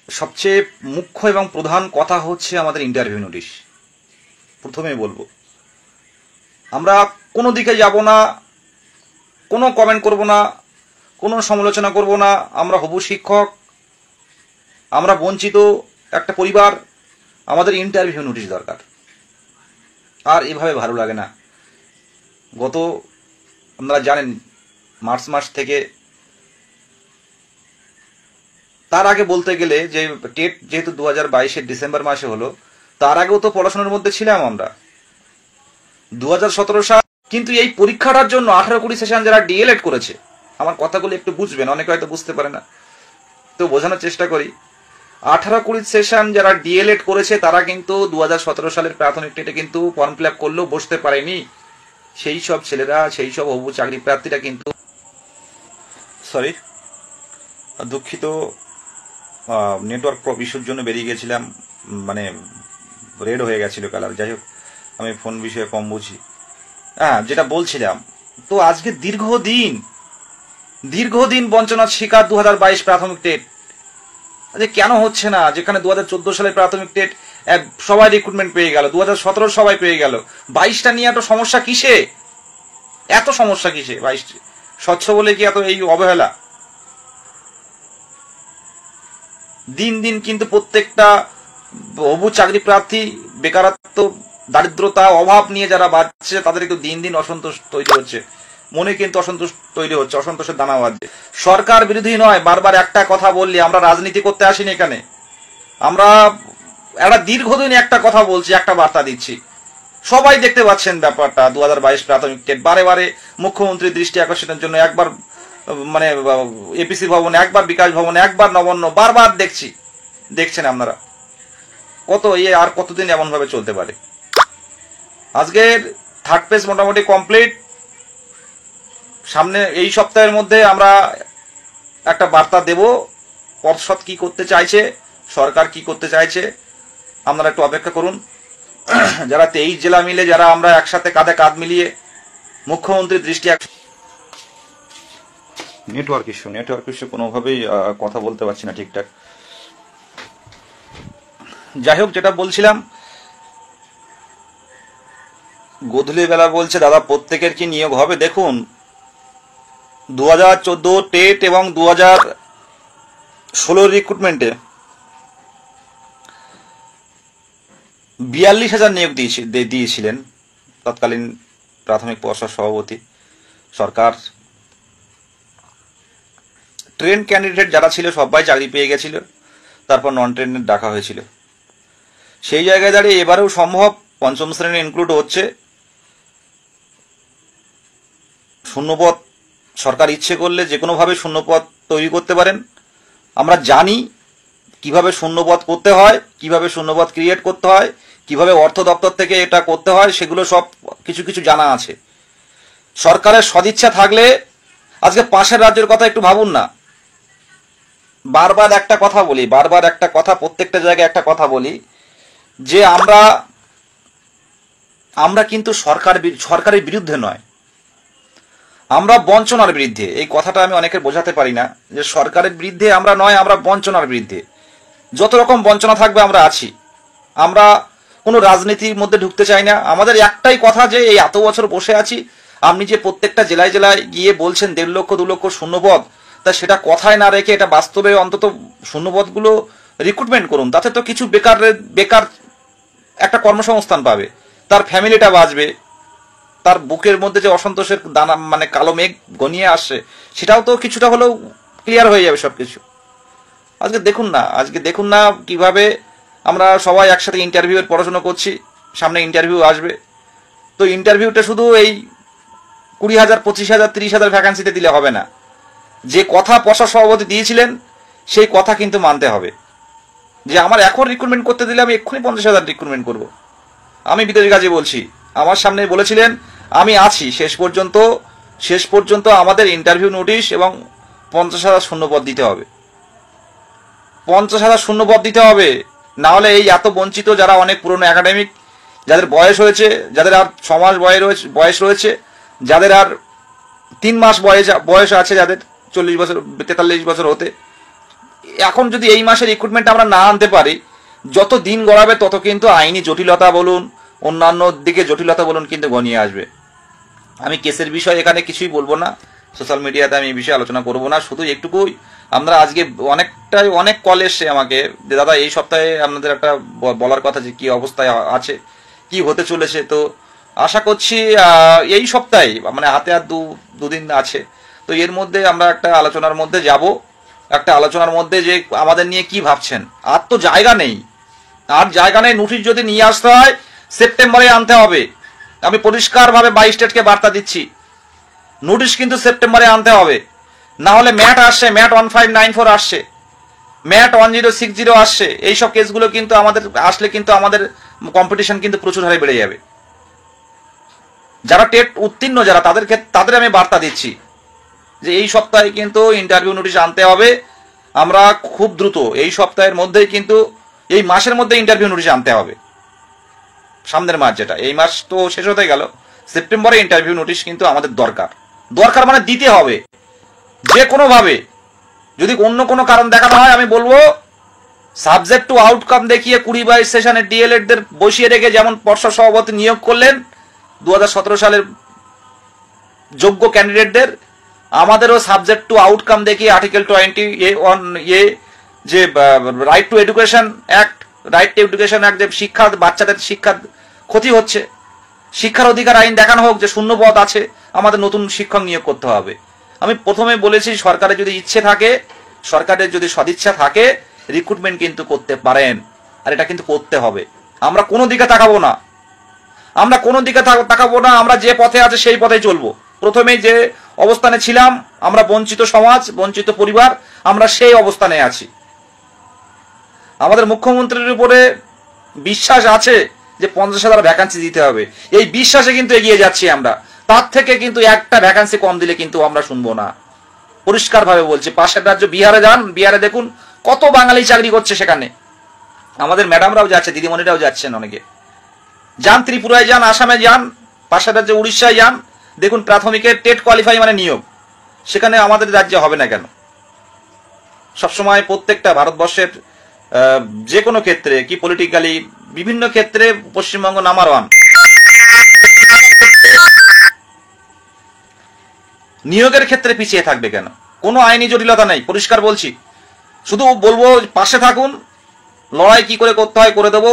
সবচেয়ে মুখ্য এবং প্রধান কথা হচ্ছে আমাদের ইন্টারভিউ নোটিশ। প্রথমেই বলবো, আমরা কোনো দিকে যাব না, কোনো কমেন্ট করব না, কোনো সমালোচনা করব না। আমরা হবু শিক্ষক, আমরা বঞ্চিত একটা পরিবার, আমাদের ইন্টারভিউ নোটিশ দরকার। আর এভাবে ভালো লাগে না। গত আপনারা জানেন মার্চ মাস থেকে, তার আগে বলতে গেলে যে টেট যেহেতু 2022-এর ডিসেম্বর মাসে হলো, তার আগেও তো পড়াশোনার মধ্যে ছিলাম আমরা। 2017 সাল কিন্তু এই পরীক্ষাটার জন্য 18-20 সেশন যারা ডিএলএড করেছে, আমার কথাগুলো একটু বুঝবেন, অনেকে হয়তো বুঝতে পারে না, তো বোঝানোর চেষ্টা করি। 18-20 সেশন যারা ডিএলএড করেছে তারা কিন্তু 2017 সালের প্রাথমিক টেটে কিন্তু ফর্ম ফিল আপ করলেও বসতে পারেনি। সেই সব ছেলেরা, সেই সব হবু চাকরি প্রার্থীরা কিন্তু, সরি দুঃখিত, নেটওয়ার্ক ইস্যুর জন্য বেরিয়ে গেছিলাম, মানে রেড হয়ে গেছিল কালার। যাই হোক, আমি ফোন বিষয়ে কম বুঝি। যেটা বলছিলাম, তো আজকে দীর্ঘদিন বঞ্চনার শিকার 2022 প্রাথমিক টেট। কেন হচ্ছে না? যেখানে 2014 সালের প্রাথমিক টেট সবাই রিক্রুটমেন্ট পেয়ে গেল, 2017 সবাই পেয়ে গেল, 22টা নিয়ে এত সমস্যা কিসে? এত সমস্যা কিসে? 22 স্বচ্ছ বলে কি এত এই অবহেলা? দিন দিন কিন্তু প্রত্যেকটা হবু চাকরি প্রার্থী বেকারত্ব, দারিদ্রতা, অভাব নিয়ে যারা বাড়ছে তাদের কিন্তু দিন দিন অসন্তোষ তৈরি হচ্ছে, মনে কিন্তু অসন্তোষ তৈরি হচ্ছে, অসন্তোষের দানা বাজছে। সরকার বিরোধী নয়, বারবার একটা কথা বললি, আমরা রাজনীতি করতে আসিনি এখানে। আমরা একটা দীর্ঘদিন একটা কথা বলছি, একটা বার্তা দিচ্ছি। সবাই দেখতে পাচ্ছেন ব্যাপারটা। 2022 প্রাথমিক টেট বারে বারে মুখ্যমন্ত্রীর দৃষ্টি আকর্ষণের জন্য একবার মানে এপিসি ভবনে, একবার বিকাশ ভবনে, একবার নবান্ন, বারবার দেখছেন আপনারা। কত আর কতদিন এমন ভাবে চলতে পারে? আজকের থার্ড পেজ মোটামুটি কমপ্লিট। সামনে এই সপ্তাহের মধ্যে আমরা একটা বার্তা দেব, পর্ষদ কি করতে চাইছে, সরকার কি করতে চাইছে, আপনারা একটু অপেক্ষা করুন। যারা 23 জেলা মিলে যারা আমরা একসাথে কাঁধে কাঁধ মিলিয়ে মুখ্যমন্ত্রীর দৃষ্টি, নেটওয়ার্ক ইস্যু কোনোভাবেই কথা বলতে পারছি না ঠিকঠাক। যাই হোক, যেটা বলছিলাম, গোধূলি বেলা বলছে দাদা প্রত্যেকের কি নিয়োগ হবে? দেখুন, 2014 টেট এবং 2016 রিক্রুটমেন্টে 42,000 নিয়োগ দিয়েছিলেন তৎকালীন প্রাথমিক পর্ষদ সভাপতি সরকার। ট্রেন ক্যান্ডিডেট যারা ছিল সবাই চাকরি পেয়ে গেছিল, তারপর নন ট্রেনের ডাকা হয়েছিল। সেই জায়গায় দাঁড়িয়ে এবারেও সম্ভব পঞ্চম শ্রেণী ইনক্লুড হচ্ছে। শূন্যপদ সরকার ইচ্ছে করলে যে কোনোভাবে শূন্যপদ তৈরি করতে পারেন। আমরা জানি কিভাবে শূন্যপদ করতে হয়, কিভাবে শূন্যপদ ক্রিয়েট করতে হয়, কিভাবে অর্থ দপ্তর থেকে এটা করতে হয়, সেগুলো সব কিছু জানা আছে। সরকারের সদিচ্ছা থাকলে, আজকে পাশের রাজ্যের কথা একটু ভাবুন না। বারবার একটা কথা প্রত্যেকটা জায়গায় একটা কথা বলি, যে আমরা কিন্তু সরকারের বিরুদ্ধে নয়, আমরা বঞ্চনার বিরুদ্ধে। এই কথাটা আমি অনেকের বোঝাতে পারি না, যে সরকারের বিরুদ্ধে আমরা নয়, আমরা বঞ্চনার বিরুদ্ধে। যত রকম বঞ্চনা থাকবে আমরা আছি। আমরা কোনো রাজনীতির মধ্যে ঢুকতে চাই না। আমাদের একটাই কথা, যে এই এত বছর বসে আছি, আপনি যে প্রত্যেকটা জেলায় জেলায় গিয়ে বলছেন 1.5 লক্ষ 2 লক্ষ শূন্যপদ, তা সেটা কথায় না রেখে এটা বাস্তবে অন্তত শূন্যপদগুলো রিক্রুটমেন্ট করুন। তাতে তো কিছু বেকার একটা কর্মসংস্থান পাবে, তার ফ্যামিলিটা বাঁচবে, তার বুকের মধ্যে যে অসন্তোষের দানা মানে কালো মেঘ ঘনিয়ে আসছে, সেটাও তো কিছুটা হলেও ক্লিয়ার হয়ে যাবে সবকিছু। আজকে দেখুন না কিভাবে আমরা সবাই একসাথে ইন্টারভিউয়ের পড়াশোনা করছি। সামনে ইন্টারভিউ আসবে, তো ইন্টারভিউটা শুধু এই 20,000 25,000 30,000 ভ্যাকান্সিতে দিলে হবে না। যে কথা পর্ষদ সভাপতি দিয়েছিলেন সেই কথা কিন্তু মানতে হবে, যে আমার এখন রিক্রুটমেন্ট করতে দিলে আমি এক্ষুনি 50,000 রিক্রুটমেন্ট করব। আমি বিদেশ কাজে বলছি, আমার সামনে বলেছিলেন, আমি আছি শেষ পর্যন্ত আমাদের ইন্টারভিউ নোটিশ এবং 50,000 শূন্যপদ দিতে হবে। 50,000 শূন্যপদ দিতে হবে, না হলে এই এত বঞ্চিত যারা অনেক পুরনো একাডেমিক, যাদের বয়স হয়েছে, যাদের আর 6 মাস বয়স রয়েছে, যাদের আর 3 মাস বয়স আছে, যাদের 40 বছর 43 বছর হতে, এখন যদি এই মাসে রিক্রুটমেন্ট আমরা না আনতে পারি, যত দিন গড়াবে তত কিন্তু আইনি জটিলতা বলুন, অন্যান্য দিকে জটিলতা বলুন কিন্তু ঘনিয়ে আসবে। আমি কেসের বিষয়ে এখানে কিছুই বলবো না, সোশ্যাল মিডিয়াতে আমি এই বিষয়ে আলোচনা করব না। শুধু একটুকুই, আমরা আজকে অনেক কল এসছে আমাকে যে দাদা এই সপ্তাহে আপনাদের একটা বলার কথা যে কি অবস্থায় আছে, কি হতে চলেছে। তো আশা করছি এই সপ্তাহে, মানে হাতে আর দুদিন আছে, তো এর মধ্যে আমরা একটা আলোচনার মধ্যে যাব, একটা আলোচনার মধ্যে যে আমাদের নিয়ে কি ভাবছেন। আর তো জায়গা নেই, আর জায়গা নেই। নোটিশ যদি নিয়ে আসতে হয় সেপ্টেম্বরে আনতে হবে। আমি পরিষ্কারভাবে 22 স্টেটকে বার্তা দিচ্ছি, নোটিশ কিন্তু সেপ্টেম্বরে আনতে হবে। না হলে ম্যাট আসছে, ম্যাট 1594 আসছে, ম্যাট 1060 আসছে। এইসব কেসগুলো কিন্তু আমাদের আসলে কিন্তু আমাদের কম্পিটিশন কিন্তু প্রচুর হারে বেড়ে যাবে। যারা টেট উত্তীর্ণ যারা, তাদের আমি বার্তা দিচ্ছি যে এই সপ্তাহে কিন্তু ইন্টারভিউ নোটিশ আনতে হবে। আমরা খুব দ্রুত এই সপ্তাহের মধ্যেই কিন্তু, এই মাসের মধ্যে ইন্টারভিউ নোটিশ আনতে হবে। সামনের মাস, যেটা এই মাস তো শেষ হতে গেল, সেপ্টেম্বরে ইন্টারভিউ নোটিশ কিন্তু আমাদের দরকার মানে দিতে হবে যে কোনো ভাবে। যদি অন্য কোনো কারণ দেখানো হয়, আমি বলবো সাবজেক্ট টু আউটকাম দেখিয়ে 20-22 সেশনে ডিএলএডদের বসিয়ে রেখে যেমন পর্ষদ সভাপতি নিয়োগ করলেন 2017 সালের যোগ্য ক্যান্ডিডেটদের, আমাদেরও সাবজেক্ট টু আউটকাম দেখিয়ে আর্টিকেল 20A যে রাইট টু এডুকেশন অ্যাক্ট, যে শিক্ষা, বাচ্চাদের শিক্ষা ক্ষতি হচ্ছে, শিক্ষার অধিকার আইন দেখানো হোক যে শূন্য পদ আছে, আমাদের নতুন শিক্ষক নিয়োগ করতে হবে। আমি প্রথমে বলেছি সরকারের যদি ইচ্ছে থাকে, সরকারের যদি সদিচ্ছা থাকে, রিক্রুটমেন্ট কিন্তু করতে পারেন, আর এটা কিন্তু করতে হবে। আমরা কোনো দিকে তাকাবো না, আমরা যে পথে আছে সেই পথেই চলবো। প্রথমেই যে অবস্থানে ছিলাম, আমরা বঞ্চিত সমাজ, বঞ্চিত পরিবার, আমরা সেই অবস্থানে আছি। আমাদের মুখ্যমন্ত্রীর উপরে বিশ্বাস আছে যে 50,000 ভ্যাকান্সি দিতে হবে, এই বিশ্বাসে কিন্তু এগিয়ে যাচ্ছি আমরা। তার থেকে কিন্তু একটা ভ্যাকান্সি কম দিলে কিন্তু আমরা শুনবো না, পরিষ্কার ভাবে বলছি। পাশের রাজ্য বিহারে যান, বিহারে দেখুন কত বাঙালি চাকরি করছে সেখানে। আমাদের ম্যাডামরাও যাচ্ছে, দিদিমণিরাও যাচ্ছেন, অনেকে যান, ত্রিপুরায় যান, আসামে যান, পাশের রাজ্যে উড়িষ্যায় যান, দেখুন প্রাথমিকের টেট কোয়ালিফাই মানে নিয়োগ। সেখানে আমাদের রাজ্যে হবে না কেন? সবসময় প্রত্যেকটা ভারতবর্ষের যে কোনো ক্ষেত্রে, কি পলিটিক্যালি বিভিন্ন ক্ষেত্রে পশ্চিমবঙ্গ নাম্বার 1। নিয়োগের ক্ষেত্রে পিছিয়ে থাকবে কেন? কোনো আইনি জটিলতা নেই, পরিষ্কার বলছি। শুধু বলবো পাশে থাকুন, লড়াই কি করে করতে হয় করে দেবো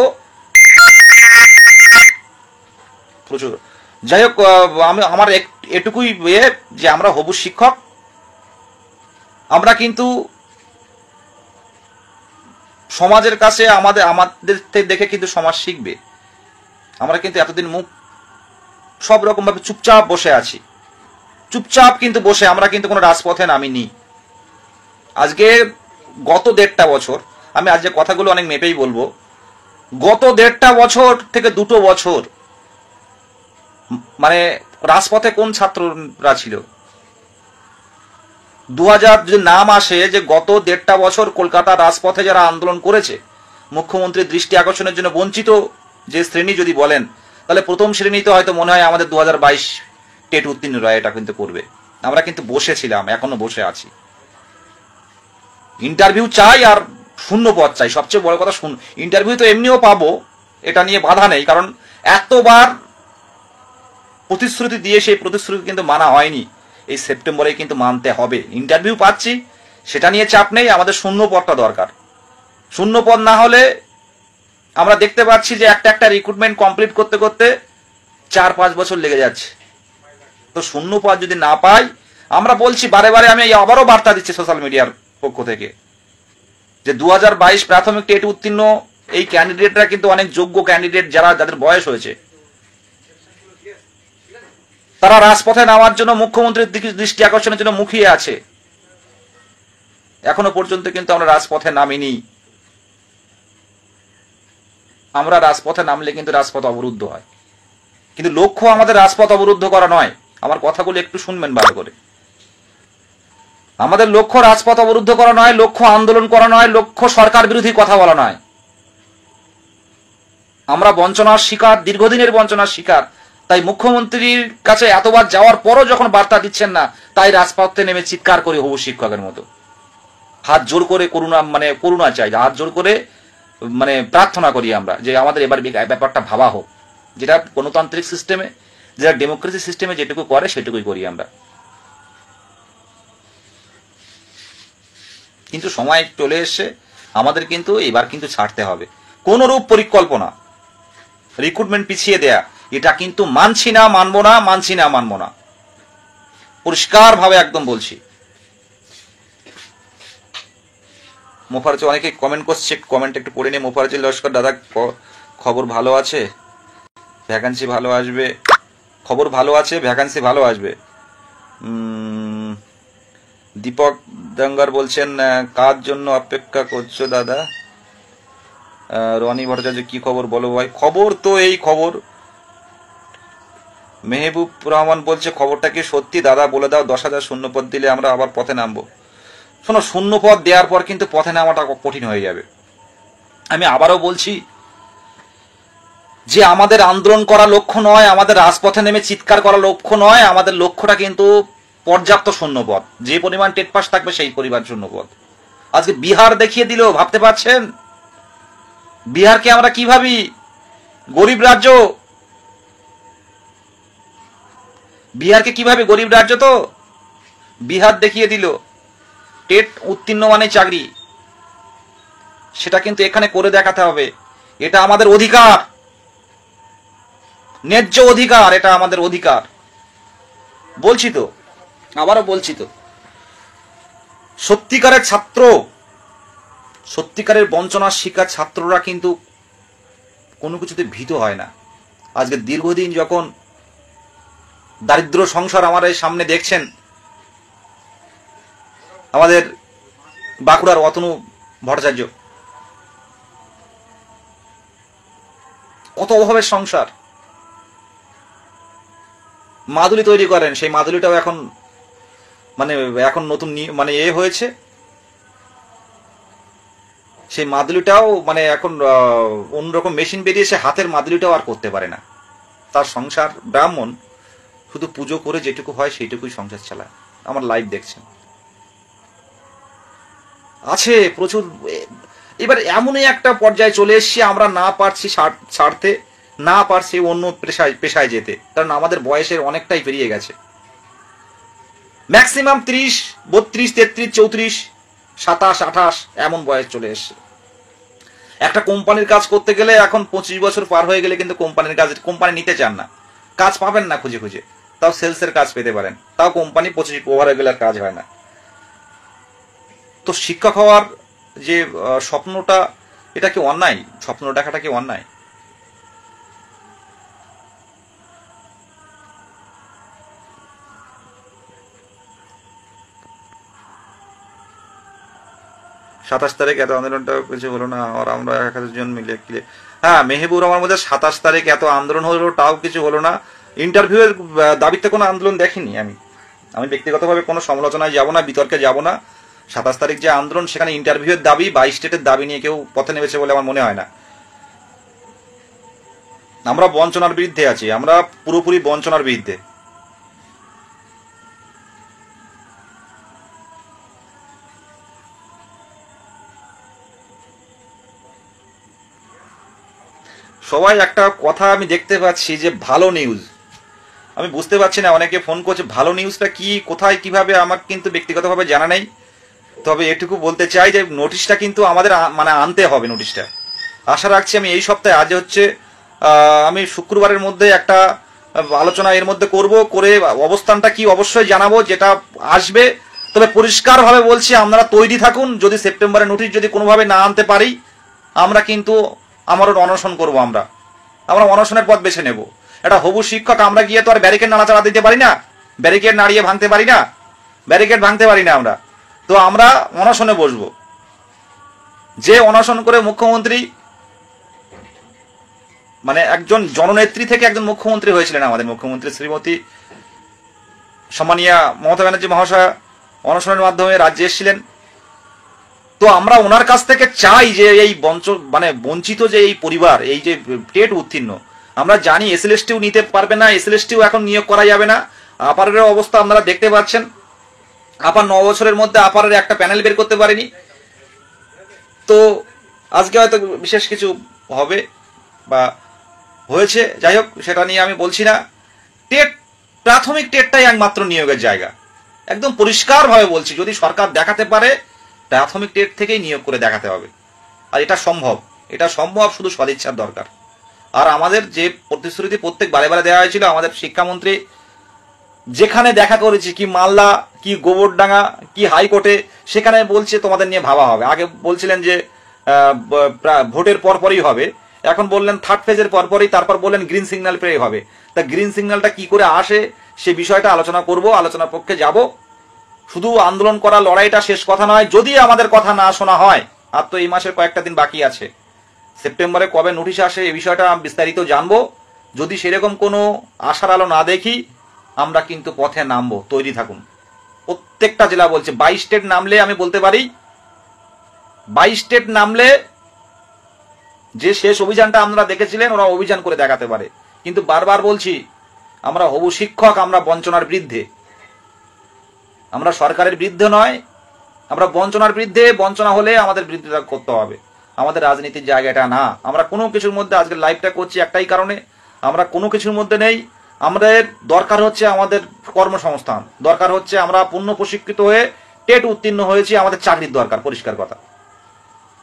প্রচুর। যাই হোক, আমার এটুকুই যে আমরা হবু শিক্ষক, আমরা কিন্তু সমাজের কাছে আমাদের দেখে কিন্তু সমাজ শিখবে। আমরা কিন্তু এতদিন মুখ সব রকম ভাবে চুপচাপ বসে আছি, চুপচাপ কিন্তু বসে, আমরা কিন্তু কোনো রাজপথে নামিনি। আজকে গত 1.5 বছর, আমি আজকে কথাগুলো অনেক মেপেই বলবো, গত 1.5 বছর থেকে 2 বছর মানে রাজপথে কোন ছাত্ররা ছিল? 2000 যদি নাম আসে যে গত 1.5 বছর কলকাতা রাজপথে যারা আন্দোলন করেছে, মুখ্যমন্ত্রীর দৃষ্টি আকর্ষণের জন্য বঞ্চিত যে শ্রেণী যদি বলেন, তাহলে প্রথম শ্রেণীতে হয়তো মনে হয় আমাদের 2022 টেট উত্তীর্ণরা এটা কিন্তু করবে। আমরা কিন্তু বসেছিলাম, এখনো বসে আছি। ইন্টারভিউ চাই আর শূন্য পদ চাই, সবচেয়ে বড় কথা। ইন্টারভিউ তো এমনিও পাবো, এটা নিয়ে বাধা নেই, কারণ এতবার প্রতিশ্রুতি দিয়ে সেই প্রতিশ্রুতি কিন্তু মানা হয়নি। এই সেপ্টেম্বরে কিন্তু মানতে হবে। ইন্টারভিউ পাচ্ছি, সেটা নিয়ে চাপ নেই, আমাদের শূন্য পদটা দরকার। শূন্য পদ না হলে আমরা দেখতে পাচ্ছি যে একটা রিক্রুটমেন্ট কমপ্লিট করতে করতে 4-5 বছর লেগে যাচ্ছে। তো শূন্য পদ যদি না পাই, আমরা বলছি বারে বারে, আমি আবারও বার্তা দিচ্ছি সোশ্যাল মিডিয়ার পক্ষ থেকে যে 2022 প্রাথমিক টেট উত্তীর্ণ এই ক্যান্ডিডেটরা কিন্তু অনেক যোগ্য ক্যান্ডিডেট, যাদের বয়স হয়েছে, তারা রাজপথে নামার জন্য মুখ্যমন্ত্রীর দৃষ্টি আকর্ষণের জন্য মুখিয়ে আছে। এখনো পর্যন্ত কিন্তু আমরা রাজপথে নামিনি। আমরা রাজপথে নামলে কিন্তু রাজপথ অবরুদ্ধ হয়, কিন্তু লক্ষ্য আমাদের রাজপথ অবরুদ্ধ করা নয়। আমার কথাগুলো একটু শুনবেন ভালো করে। আমাদের লক্ষ্য রাজপথ অবরুদ্ধ করা নয়, লক্ষ্য আন্দোলন করা নয়, লক্ষ্য সরকার বিরোধী কথা বলা নয়। আমরা বঞ্চনার শিকার, দীর্ঘদিনের বঞ্চনার শিকার। তাই মুখ্যমন্ত্রীর কাছে এতবার যাওয়ার পরও যখন বার্তা দিচ্ছেন না, তাই রাজপথে নেমে চিৎকার করে হবু শিক্ষকের মতো। হাত জোর করে করুণা চাই, হাত জোর করে প্রার্থনা করি আমরা যে আমাদের এবার ব্যাপারটা ভাবা হোক, যেটা গণতান্ত্রিক সিস্টেমে, যেটা ডেমোক্রেসি সিস্টেমে যেটুকু করে সেটুকুই করি আমরা। কিন্তু সময় চলে এসছে, আমাদের কিন্তু এবার কিন্তু ছাড়তে হবে। কোনরূপ পরিকল্পনা, রিক্রুটমেন্ট পিছিয়ে দেয়া, এটা কিন্তু মানছি না, মানবো না, মানছি না, মানবো না, পরিষ্কার ভাবে একদম বলছি। মোফারজ অনেকে কমেন্ট করছে, কমেন্ট একটু পড়ে নিয়ে। মোফারজুল লস্কর, দাদা খবর ভালো আছে, ভ্যাকান্সি ভালো আসবে, খবর ভালো আছে, ভ্যাকান্সি ভালো আসবে। দীপক দাঙ্গার বলছেন কার জন্য অপেক্ষা করছো দাদা? রনি ভট্টাচার্য, কি খবর বলো ভাই? খবর তো এই খবর। মেহবুব রহমান বলছে খবরটা কি সত্যি দাদা, বলে দাও, 10,000 শূন্যপদ দিলে আমরা আবার পথে নামবো। শোনো, শূন্যপদ দেওয়ার পর কিন্তু পথে নামাটা কঠিন হয়ে যাবে। আমি আবারও বলছি যে আমাদের আন্দোলন করা লক্ষ্য নয়, আমাদের রাজপথে নেমে চিৎকার করা লক্ষ্য নয়, আমাদের লক্ষ্যটা কিন্তু পর্যাপ্ত শূন্যপদ, যে পরিমাণ টেট পাস থাকবে সেই পরিমাণ শূন্যপদ। আজকে বিহার দেখিয়ে দিল, ভাবতে পারছেন? বিহারকে আমরা কি ভাবি? গরিব রাজ্য। বিহারকে কিভাবে? গরিব রাজ্য তো। বিহার দেখিয়ে দিল টেট উত্তীর্ণ মানে চাকরি। সেটা কিন্তু এখানে করে দেখাতে হবে। এটা আমাদের অধিকার, ন্যায্য অধিকার, এটা আমাদের অধিকার। বলছি তো, আবারও বলছি তো, সত্যিকারের ছাত্র, সত্যিকারের বঞ্চনার শিকার ছাত্ররা কিন্তু কোনো কিছুতে ভীত হয় না। আজকে দীর্ঘদিন যখন দারিদ্র সংসার আমাদের সামনে দেখছেন, আমাদের বাঁকুড়ার অতনু ভট্টাচার্য, কত অভাবের সংসার, মাদুলি তৈরি করেন, সেই মাদুলিটাও এখন এখন নতুন হয়েছে, সেই মাদুলিটাও এখন অন্যরকম মেশিন বেরিয়েছে, হাতের মাদুলিটাও আর করতে পারে না। তার সংসার, ব্রাহ্মণ, শুধু পুজো করে যেটুকু হয় সেইটুকুই সংসার চালায়। আমার লাইভ দেখছেন, আছে প্রচুর। এবার এমনই একটা পর্যায়ে চলে এসছি, আমরা না পারছি ছাড়তে, না পারছি অন্য পেশায় যেতে, কারণ আমাদের বয়সের অনেকটাই পেরিয়ে গেছে। ম্যাক্সিমাম 30, 32, 33, 34, 27, 28 এমন বয়স চলে এসছে। একটা কোম্পানির কাজ করতে গেলে এখন 25 বছর পার হয়ে গেলে কিন্তু কোম্পানি নিতে চান না, কাজ পাবেন না খুঁজে খুঁজে। তাও সেলসের কাজ পেতে পারেন, তাও কোম্পানি 25 ওভার হয়ে গেলে আর কাজ হয় না। তো শিক্ষক হওয়ার যে স্বপ্নটা, এটা কি অন্যায়? স্বপ্ন দেখাটা কি অন্যায়? সাতাশ তারিখ এত আন্দোলনটা কিছু হলো না, আর আমরা 1000 জন মিলে কিলে। হ্যাঁ, মেহবুব রহমান মধ্যে 27 তারিখ এত আন্দোলন হলো, তাও কিছু হলো না। ইন্টারভিউয়ের দাবিতে কোনো আন্দোলন দেখিনি আমি ব্যক্তিগতভাবে কোনো সমালোচনায় যাব না, বিতর্কে যাব না। 27 তারিখ যে আন্দোলন, সেখানে ইন্টারভিউয়ের দাবি বা স্টেটের দাবি নিয়ে কেউ পথে নেমেছে বলে আমার মনে হয় না। আমরা বঞ্চনার বিরুদ্ধে আছি, আমরা পুরোপুরি বঞ্চনার বিরুদ্ধে। সবাই একটা কথা আমি দেখতে পাচ্ছি যে ভালো নিউজ, আমি বুঝতে পারছি না, অনেকে ফোন করছে, ভালো নিউজটা কি, কোথায়, কিভাবে, আমার কিন্তু ব্যক্তিগতভাবে জানা নেই। তবে এটুকু বলতে চাই যে নোটিশটা কিন্তু আমাদের আনতে হবে। নোটিশটা আশা রাখছি আমি এই সপ্তাহে, আজ হচ্ছে আমি শুক্রবারের মধ্যে একটা আলোচনা এর মধ্যে করে অবস্থানটা কি অবশ্যই জানাবো, যেটা আসবে। তবে পরিষ্কারভাবে বলছি, আপনারা তৈরি থাকুন। যদি সেপ্টেম্বরের নোটিশ যদি কোনোভাবে না আনতে পারি, আমরা কিন্তু আমারও অনশন করবো। আমরা অনশনের পথ বেছে নেব। এটা হবু শিক্ষক, আমরা গিয়ে তো আর ব্যারিকেড নাড়াচাড়া দিতে পারি না, ব্যারিকেড নাড়িয়ে ভাঙতে পারি না, ব্যারিকেড ভাঙতে পারি না আমরা। তো আমরা অনশনে বসবো। যে অনশন করে মুখ্যমন্ত্রী, একজন জননেত্রী থেকে একজন মুখ্যমন্ত্রী হয়েছিলেন, আমাদের মুখ্যমন্ত্রী শ্রীমতী সম্মানীয়া মমতা ব্যানার্জি মহাশয়া অনশনের মাধ্যমে রাজ্যে এসেছিলেন। তো আমরা ওনার কাছ থেকে চাই যে এই বঞ্চিত যে এই পরিবার, এই যে টেট উত্তীর্ণ, আমরা জানি এসএলএসটিও নিতে পারবে না, এসএলএসটিও এখন নিয়োগ করা যাবে না। আপারের অবস্থা আপনারা দেখতে পাচ্ছেন, আপার 9 বছরের মধ্যে আপারের একটা প্যানেল বের করতে পারেনি। তো আজকে হয়তো বিশেষ কিছু হবে বা হয়েছে, যাই হোক সেটা নিয়ে আমি বলছি না। টেট, প্রাথমিক টেটটাই একমাত্র নিয়োগের জায়গা, একদম পরিষ্কারভাবে বলছি। যদি সরকার দেখাতে পারে, প্রাথমিক টেট থেকেই নিয়োগ করে দেখাতে হবে। আর এটা সম্ভব, এটা সম্ভব, শুধু সদিচ্ছার দরকার। আর আমাদের যে প্রতিশ্রুতি প্রত্যেক বারে বারে দেওয়া হয়েছিল, আমাদের শিক্ষামন্ত্রী যেখানে দেখা করেছি, কি মালদা, কি গোবরডাঙ্গা, কি হাইকোর্টে, সেখানে বলছে তোমাদের নিয়ে ভাবা হবে। আগে বলছিলেন যে ভোটের পরপরই হবে, এখন বললেন থার্ড ফেজের পরপরই, তারপর বললেন গ্রিন সিগন্যাল পেয়ে হবে। তা গ্রিন সিগন্যালটা কি করে আসে সে বিষয়টা আলোচনা করব, আলোচনার পক্ষে যাব। শুধু আন্দোলন করা, লড়াইটা শেষ কথা নয়। যদি আমাদের কথা না শোনা হয়, আর তো এই মাসের কয়েকটা দিন বাকি আছে, সেপ্টেম্বরে কবে নোটিশ আসে এই বিষয়টা বিস্তারিত জানবো। যদি সেরকম কোনো আশার আলো না দেখি, আমরা কিন্তু পথে নামবো, তৈরি থাকুন। প্রত্যেকটা জেলা বলছে, 22 স্টেট নামলে আমি বলতে পারি, 22 স্টেট নামলে যে শেষ অভিযানটা আপনারা দেখেছিলেন, ওরা অভিযান করে দেখাতে পারে। কিন্তু বারবার বলছি, আমরা হবু শিক্ষক, আমরা বঞ্চনার বিরুদ্ধে, আমরা সরকারের বিরুদ্ধে নয়, আমরা বঞ্চনার বিরুদ্ধে। বঞ্চনা হলে আমাদের বিরুদ্ধে করতে হবে, আমাদের রাজনীতির জায়গাটা না। আমরা কোনো কিছুর মধ্যে, আজকে লাইভটা করছি একটাই কারণে, আমরা কোনো কিছুর মধ্যে নেই। আমাদের দরকার হচ্ছে আমাদের কর্মসংস্থান, দরকার হচ্ছে আমরা পূর্ণ প্রশিক্ষিত হয়ে টেট উত্তীর্ণ হয়েছি, আমাদের চাকরির দরকার, পরিষ্কার কথা।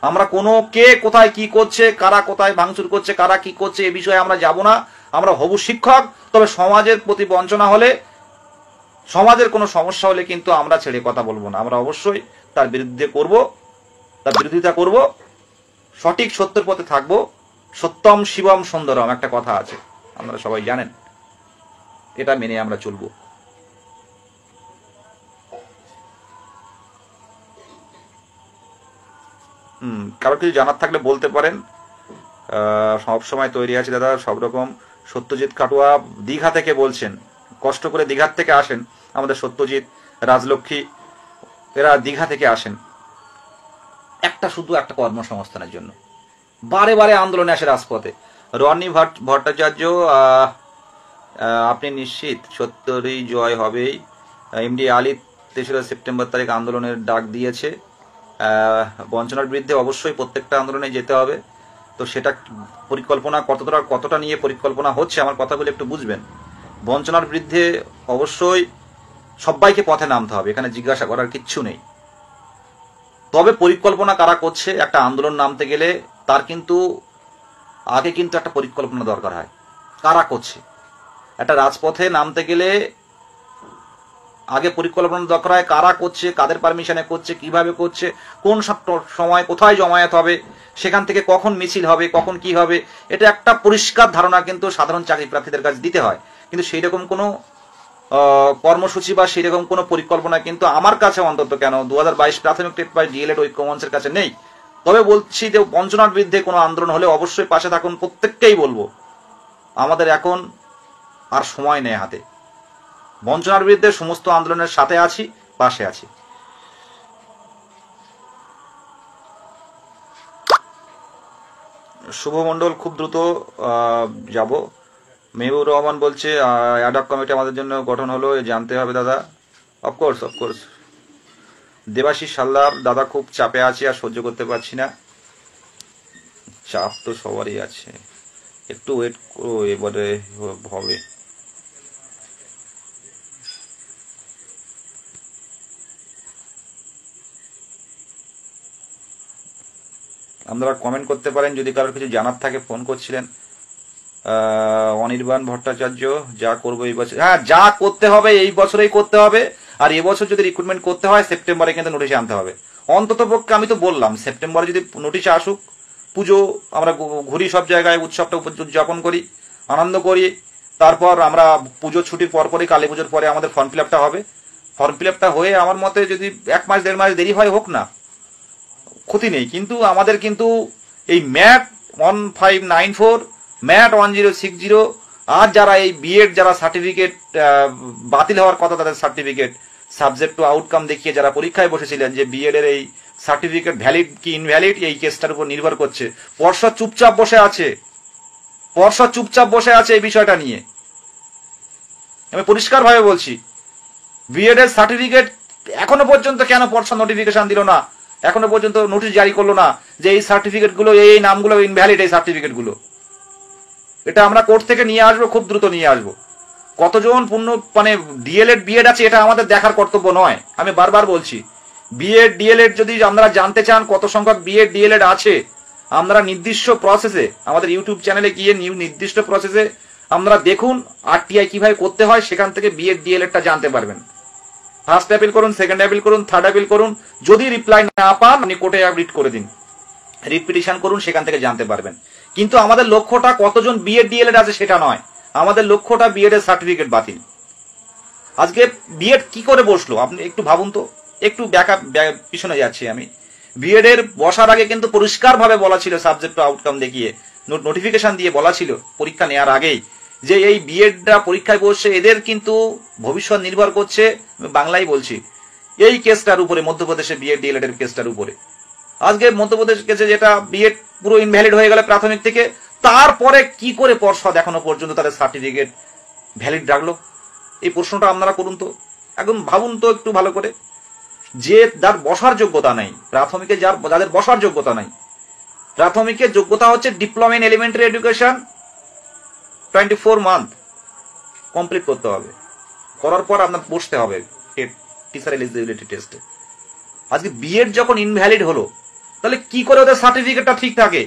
আমরা কোনো কে কোথায় কি করছে, কারা কোথায় ভাঙচুর করছে, কারা কি করছে, এ বিষয়ে আমরা যাব না। আমরা হবু শিক্ষক। তবে সমাজের প্রতি বঞ্চনা হলে, সমাজের কোনো সমস্যা হলে কিন্তু আমরা ছেড়ে কথা বলবো না। আমরা অবশ্যই তার বিরুদ্ধে করব, তার বিরোধিতা করব, সঠিক সত্যের পথে থাকবো। সত্যম শিবম সুন্দরম একটা কথা আছে, আপনারা সবাই জানেন, এটা মেনে আমরা চলবো। কারো কিছু জানার থাকলে বলতে পারেন, সব সময় তৈরি আছি দাদা সব রকম। সত্যজিৎ কাটুয়া দীঘা থেকে বলছেন, কষ্ট করে দীঘার থেকে আসেন আমাদের সত্যজিৎ, রাজলক্ষ্মী, এরা দীঘা থেকে আসেন শুধু একটা কর্মসংস্থানের জন্য, বারে বারে আন্দোলনে আসে রাজপথে। রনি ভট্টাচার্য, আপনি নিশ্চিত 70ই জয় হবেই? এমডি আলী 3রা সেপ্টেম্বর তারিখ আন্দোলনের ডাক দিয়েছে। বঞ্চনার বিরুদ্ধে অবশ্যই প্রত্যেকটা আন্দোলনে যেতে হবে। তো সেটা পরিকল্পনা কতটা নিয়ে পরিকল্পনা হচ্ছে, আমার কথাগুলো একটু বুঝবেন। বঞ্চনার বিরুদ্ধে অবশ্যই সবাইকে পথে নামতে হবে, এখানে জিজ্ঞাসা করার কিচ্ছু নেই। তবে পরিকল্পনা কারা করছে, একটা আন্দোলন নামতে গেলে তার কিন্তু আগে কিন্তু একটা পরিকল্পনা দরকার হয়, কারা করছে। একটা রাজপথে নামতে গেলে আগে পরিকল্পনা দরকার হয়, কারা করছে, কাদের পারমিশনে করছে, কিভাবে করছে, কোন সময় কোথায় জমায়েত হবে, সেখান থেকে কখন মিছিল হবে, কখন কি হবে, এটা একটা পরিষ্কার ধারণা কিন্তু সাধারণ চাকরি প্রার্থীদের কাছে দিতে হয়। কিন্তু সেই রকম কোনো কর্মসূচি বা সেই রকম কোনো পরিকল্পনা কিন্তু আমার কাছে অন্তত কেন 2022 প্রাথমিক টেট বা ডিএলএড ঐক্যমঞ্চের কাছে নেই। তবে বলছি যে বঞ্চনার বিরুদ্ধে কোনো আন্দোলন হলে অবশ্যই পাশে থাকুন, প্রত্যেককেই বলবো। আমাদের এখন আর সময় নেই হাতে, বঞ্চনার বিরুদ্ধে সমস্ত আন্দোলনের সাথে আছি, পাশে আছি। শুভ মণ্ডল, খুব দ্রুত যাব। মেহবুব রহমান বলছে অ্যাডহক কমিটি আমাদের জন্য গঠন হলো, জানতে হবে দাদা। Of course of course. দেবাশিস সাল্লার, দাদা খুব চাপে আছি, আর সহ্য করতে পারছি না। চাপ তো সবারই আছে, একটু ওয়েট করো, এবারে হবে। আপনারা কমেন্ট করতে পারেন যদি কারোর কিছু জানার থাকে। ফোন করছিলেন অনির্বাণ ভট্টাচার্য, যা করবো এই বছর, হ্যাঁ যা করতে হবে এই বছরেই করতে হবে। আর এবছর যদি রিক্রুটমেন্ট করতে হয়, সেপ্টেম্বরে কিন্তু নোটিশে আনতে হবে অন্তত পক্ষে। আমি তো বললাম সেপ্টেম্বরে যদি নোটিশে আসুক, পুজো আমরা ঘুরি, সব জায়গায় উৎসবটা উদযাপন করি, আনন্দ করি। তারপর আমরা পুজোর ছুটির পরপরই, কালী পুজোর পরে আমাদের ফর্ম ফিল আপটা হবে। ফর্ম ফিল আপটা হয়ে আমার মতে যদি 1 মাস 1.5 মাস দেরি হয়, হোক না, ক্ষতি নেই। কিন্তু আমাদের কিন্তু এই ম্যাট 1594, ম্যাট 1060, আর যারা এই বিএড যারা সার্টিফিকেট বাতিল হওয়ার কথা, তাদের সার্টিফিকেট সাবজেক্ট টু আউটকাম দেখিয়ে যারা পরীক্ষায় বসেছিলেন যে বিএড এর এই সার্টিফিকেট ভ্যালিড কি ইনভ্যালিড, এই কেসটার উপর নির্ভর করছে। পর্ষদ চুপচাপ বসে আছে, পর্ষদ চুপচাপ বসে আছে এই বিষয়টা নিয়ে। আমি পরিষ্কারভাবে বলছি, বিএড এর সার্টিফিকেট এখনো পর্যন্ত কেন পর্ষদ নোটিফিকেশন দিল না, এখনো পর্যন্ত নোটিশ জারি করলো না যে এই সার্টিফিকেট গুলো, এই নামগুলো ইনভ্যালিড, এই সার্টিফিকেট গুলো। এটা আমরা কোর্ট থেকে নিয়ে আসবো, খুব দ্রুত নিয়ে আসবো। কতজন পূর্ণ মানে ডিএলএড বিএড আছে এটা আমাদের দেখার কর্তব্য নয়, আমি বারবার বলছি। বিএড ডিএলএড যদি আপনারা জানতে চান কত সংখ্যক বিএড ডিএলএড আছে, আপনারা নির্দিষ্ট প্রসেসে আমাদের ইউটিউব চ্যানেলে গিয়ে নির্দিষ্ট প্রসেসে আপনারা দেখুন আরটিআই কিভাবে করতে হয়, সেখান থেকে বিএড ডিএলএডটা জানতে পারবেন। ফার্স্ট অ্যাপিল করুন, সেকেন্ড অ্যাপিল করুন, থার্ড অ্যাপিল করুন, যদি রিপ্লাই না পান আপনি কোর্টে রিট করে দিন, রিট পিটিশন করুন, সেখান থেকে জানতে পারবেন। কিন্তু আমাদের লক্ষ্যটা কতজন বিএড ডিএলএড আছে সেটা নয়, আমাদের লক্ষ্যটা বিএড এর সার্টিফিকেট বাতিল। আজকে বিএড কি করে বসলো আপনি একটু ভাবুন তো, একটু পিছনে যাচ্ছি আমি। বিএড এর বসার আগে কিন্তু পরিষ্কার ভাবে বলা ছিল, সাবজেক্ট আউটকাম দেখিয়ে নোটিফিকেশন দিয়ে বলা ছিল পরীক্ষা নেওয়ার আগেই, যে এই বিএডরা পরীক্ষায় বসছে এদের কিন্তু ভবিষ্যৎ নির্ভর করছে, বাংলায় বলছি, এই কেসটার উপরে, মধ্যপ্রদেশে বিএড ডিএলএড এর কেসটার উপরে। আজকে মধ্যপ্রদেশ কেসে যেটা বিএড পুরো ইনভ্যালিড হয়ে গেল প্রাথমিক থেকে, তারপরে কি করে পর্ষদ এখনো পর্যন্ত তাদের সার্টিফিকেট ভ্যালিড রাখলো? এই প্রশ্নটা আপনারা করুন তো, একদম ভাবুন তো একটু ভালো করে। যে যার বসার যোগ্যতা নাই প্রাথমিকে, যাদের বসার যোগ্যতা নাই, প্রাথমিকের যোগ্যতা হচ্ছে diploma in elementary education 24 month complete করতে হবে, করার পর আপনার বসতে হবে টিচার এলিজিবিলিটি টেস্টে। আজকে বিএড যখন ইনভ্যালিড হলো, তাহলে কি করে ওদের সার্টিফিকেটটা ঠিক থাকে?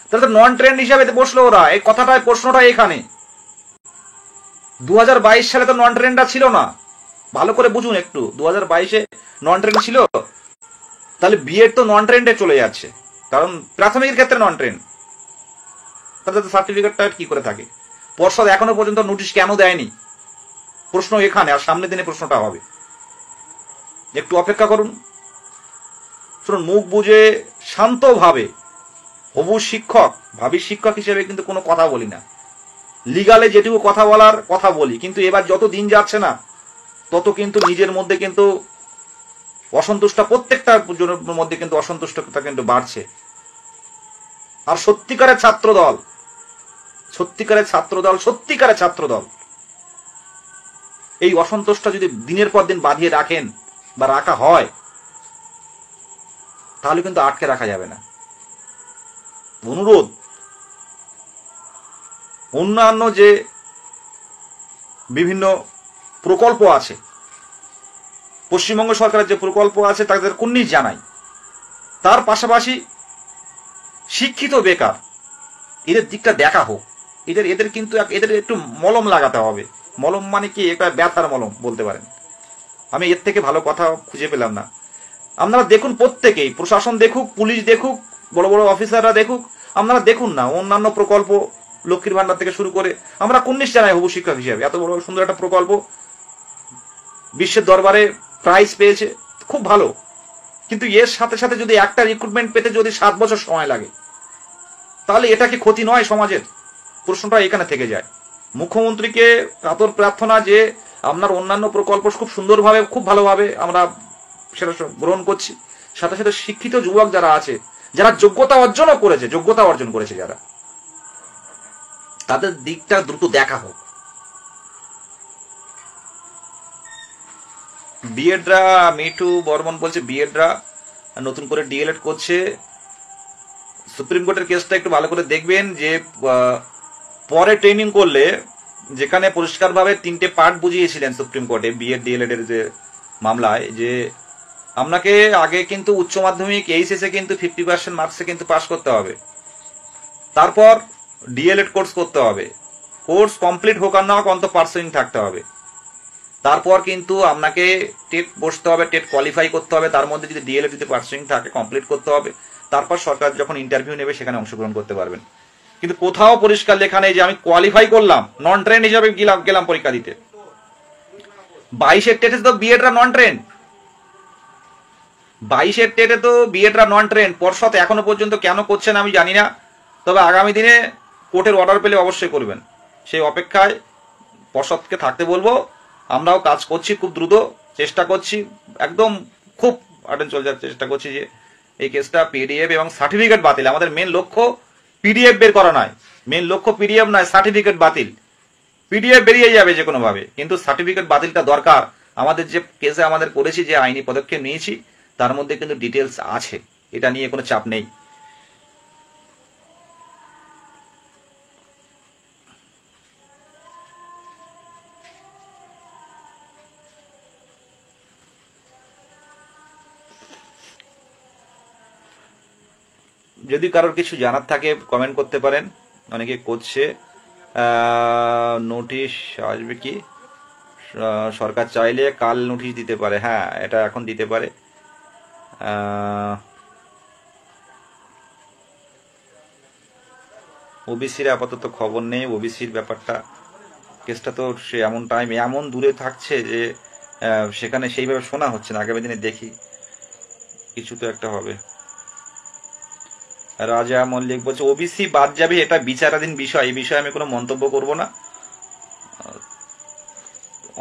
তাহলে তো নন ট্রেন্ড হিসাবে বসলো ওরা। এই কথাটা, প্রশ্নটা এখানে। 2022 সালে তো নন ট্রেন্ডটা ছিল না, ভালো করে বুঝুন একটু। 2022-এ নন ট্রেন্ড ছিল, তাহলে বিএড তো নন ট্রেন্ডে চলে যাচ্ছে, কারণ প্রাথমিকের ক্ষেত্রে নন ট্রেন্ড। তাহলে সার্টিফিকেটটা কি করে থাকে? পর্ষদ এখনো পর্যন্ত নোটিশ কেন দেয়নি? প্রশ্ন এখানে, আর সামনের দিনে প্রশ্নটা হবে। একটু অপেক্ষা করুন। শুনুন, মুখ বুঝে শান্তভাবে, হবু শিক্ষক, ভাবি শিক্ষক হিসেবে কিন্তু কোনো কথা বলি না, লিগালে যেটুকু কথা বলার কথা বলি। কিন্তু এবার যত দিন যাচ্ছে না, তত কিন্তু নিজের মধ্যে কিন্তু অসন্তুষ্ট, প্রত্যেকটা জনের মধ্যে কিন্তু অসন্তুষ্টতা কিন্তু বাড়ছে। আর সত্যিকারের ছাত্রদল, সত্যিকারের ছাত্রদল এই অসন্তোষটা যদি দিনের পর দিন বাঁধিয়ে রাখেন বা রাখা হয়, তাহলে কিন্তু আটকে রাখা যাবে না। অনুরোধ, অন্যান্য যে বিভিন্ন প্রকল্প আছে, পশ্চিমবঙ্গ সরকারের যে প্রকল্প আছে তাদের কুন্নিশ জানাই। তার পাশাপাশি শিক্ষিত বেকার এদের দিকটা দেখা হোক। এদের কিন্তু এদের একটু মলম লাগাতে হবে। মলম মানে কি? একটা ব্যথার মলম বলতে পারেন। আমি এর থেকে ভালো কথা খুঁজে পেলাম না। আপনারা দেখুন, প্রত্যেকেই, প্রশাসন দেখুক, পুলিশ দেখুক, বড় বড় অফিসাররা দেখুক, আপনারা দেখুন না অন্যান্য প্রকল্প, লক্ষ্মীর ভান্ডার থেকে শুরু করে, আমরা কুন্নিশ জানাই হবু শিক্ষক হিসেবে। এত বড় সুন্দর একটা প্রকল্প বিশ্বের দরবারে প্রাইজ পেয়েছে, খুব ভালো। কিন্তু এর সাথে সাথে যদি একটা রিক্রুটমেন্ট পেতে যদি 7 বছর সময় লাগে, তাহলে এটা কি ক্ষতি নয় সমাজের? প্রশ্নটা এখানে থেকে যায়। মুখ্যমন্ত্রীকে কাতর প্রার্থনা যে আপনার অন্যান্য প্রকল্প খুব সুন্দরভাবে, খুব ভালোভাবে আমরা সেটা গ্রহণ করছি। সাথে সাথে শিক্ষিত যুবক যারা আছে, যারা যোগ্যতা অর্জন করেছে যারা, তাদের দিকটা দ্রুত দেখা হোক। বিএডরা, মিঠু বর্মন বলছে বিএডরা নতুন করে ডিএলএড করছে। সুপ্রিম কোর্টের কেসটা একটু ভালো করে দেখবেন, যে পরে ট্রেনিং করলে, যেখানে পরিষ্কারভাবে 3টে পার্ট বুঝিয়েছিলেন সুপ্রিম কোর্টে বিএড ডিএলএড এর যে মামলায়, যে আপনাকে আগে কিন্তু উচ্চ মাধ্যমিক এইচএসে কিন্তু 50% মার্কসে কিন্তু পাস করতে হবে, তারপর ডিএলএড কোর্স করতে হবে, কোর্স কমপ্লিট হোক আর না হোক অন্তত পার্সেন্ট থাকতে হবে, তারপর কিন্তু আপনাকে টেট বসতে হবে, টেট কোয়ালিফাই করতে হবে, তার মধ্যে যদি ডিএলএড যদি পার্সেন্ট থাকে কমপ্লিট করতে হবে, তারপর সরকার যখন ইন্টারভিউ নেবে সেখানে অংশগ্রহণ করতে পারবেন। কিন্তু কোথাও পরিষ্কার লেখা নেই যে আমি কোয়ালিফাই করলাম, নন ট্রেন্ড হিসাবে গেলাম পরীক্ষা দিতে। 22-এর টেটে তো বিএডরা নন ট্রেন্ড, 22-এর টেটে তো বিএডরা নন ট্রেন্ড। পর্ষদ এখনো পর্যন্ত কেন করছেন আমি জানি না, তবে আগামী দিনে কোর্টের অর্ডার পেলে অবশ্যই করবেন। সেই অপেক্ষায় পর্ষদকে থাকতে বলবো। আমরাও কাজ করছি, খুব দ্রুত চেষ্টা করছি, একদম খুব আটেন চলে যাওয়ার চেষ্টা করছি যে এই কেসটা পিডিএফ এবং সার্টিফিকেট বাতিল। আমাদের মেন লক্ষ্য পিডিএফ বের করা নয়, মেন লক্ষ্য পিডিএফ নয়, সার্টিফিকেট বাতিল। পিডিএফ বেরিয়ে যাবে যে কোনো ভাবে, কিন্তু সার্টিফিকেট বাতিলটা দরকার। আমাদের যে কেসে আমাদের করেছি, যে আইনি পদক্ষেপ নিয়েছি, তার মধ্যে কিন্তু ডিটেলস আছে, এটা নিয়ে কোনো চাপ নেই। যদি কারোর কিছু জানার থাকে কমেন্ট করতে পারেন, অনেকে করছে। নোটিশ আসবে কি? সরকার চাইলে কাল নোটিশ দিতে পারে, হ্যাঁ এটা এখন দিতে পারে। ওবিসির আপাতত খবর নেই, ওবিসির ব্যাপারটা, কেসটা তো সে এমন টাইম এমন দূরে থাকছে যে সেখানে সেইভাবে শোনা হচ্ছে না। আগামী দিনে দেখি কিছু তো একটা হবে। রাজা মল্লিক বলছে ওবিসি বাদ যাবে, এটা বিচারাধীন বিষয়, এই বিষয়ে আমি কোনো মন্তব্য করব না।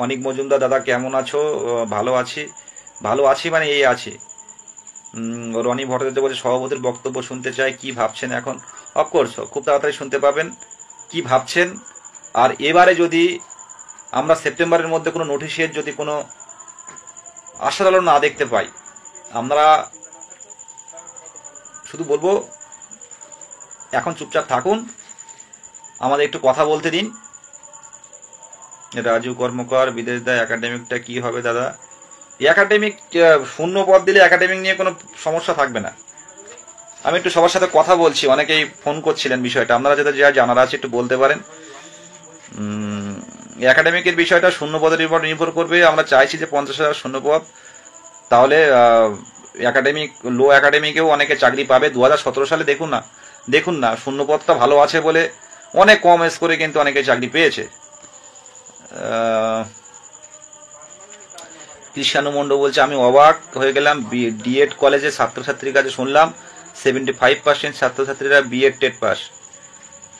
অনিক মজুমদার দাদা কেমন আছো? ভালো আছি, ভালো আছি মানে এই আছি। রনি ভট্টাচার্য বলছে সভাপতির বক্তব্য শুনতে চাই, কি ভাবছেন এখন? অফকোর্স খুব তাড়াতাড়ি শুনতে পাবেন কি ভাবছেন। আর এবারে যদি আমরা সেপ্টেম্বরের মধ্যে কোনো নোটিশের যদি কোনো আশার আলো না দেখতে পাই, আমরা শুধু বলবো এখন চুপচাপ থাকুন, আমাদের একটু কথা বলতে দিন। রাজু কর্মকার বিদেশ দা একাডেমিকটা কি হবে দাদা? একাডেমিক শূন্য পদ দিলে একাডেমিক নিয়ে কোনো সমস্যা থাকবে না। আমি একটু সবার সাথে কথা বলছি, অনেকেই ফোন করছিলেন বিষয়টা, আপনারা যাদের যা জানার আছে একটু বলতে পারেন। একাডেমিকের বিষয়টা শূন্য পদের উপর নির্ভর করবে। আমরা চাইছি যে 50,000 শূন্য পদ, তাহলে একাডেমিক লো একাডেমিকেও অনেকে চাকরি পাবে। 2017 সালে দেখুন না শূন্য পদটা ভালো আছে বলে অনেক কম স্কোরে কিন্তু অনেকে চাকরি পেয়েছে। কৃষ্ণানু মণ্ডল বলছে আমি অবাক হয়ে গেলাম, ডিএড কলেজে ছাত্রছাত্রীর কাছে শুনলাম 75% ছাত্রছাত্রীরা বিএড টেট পাস।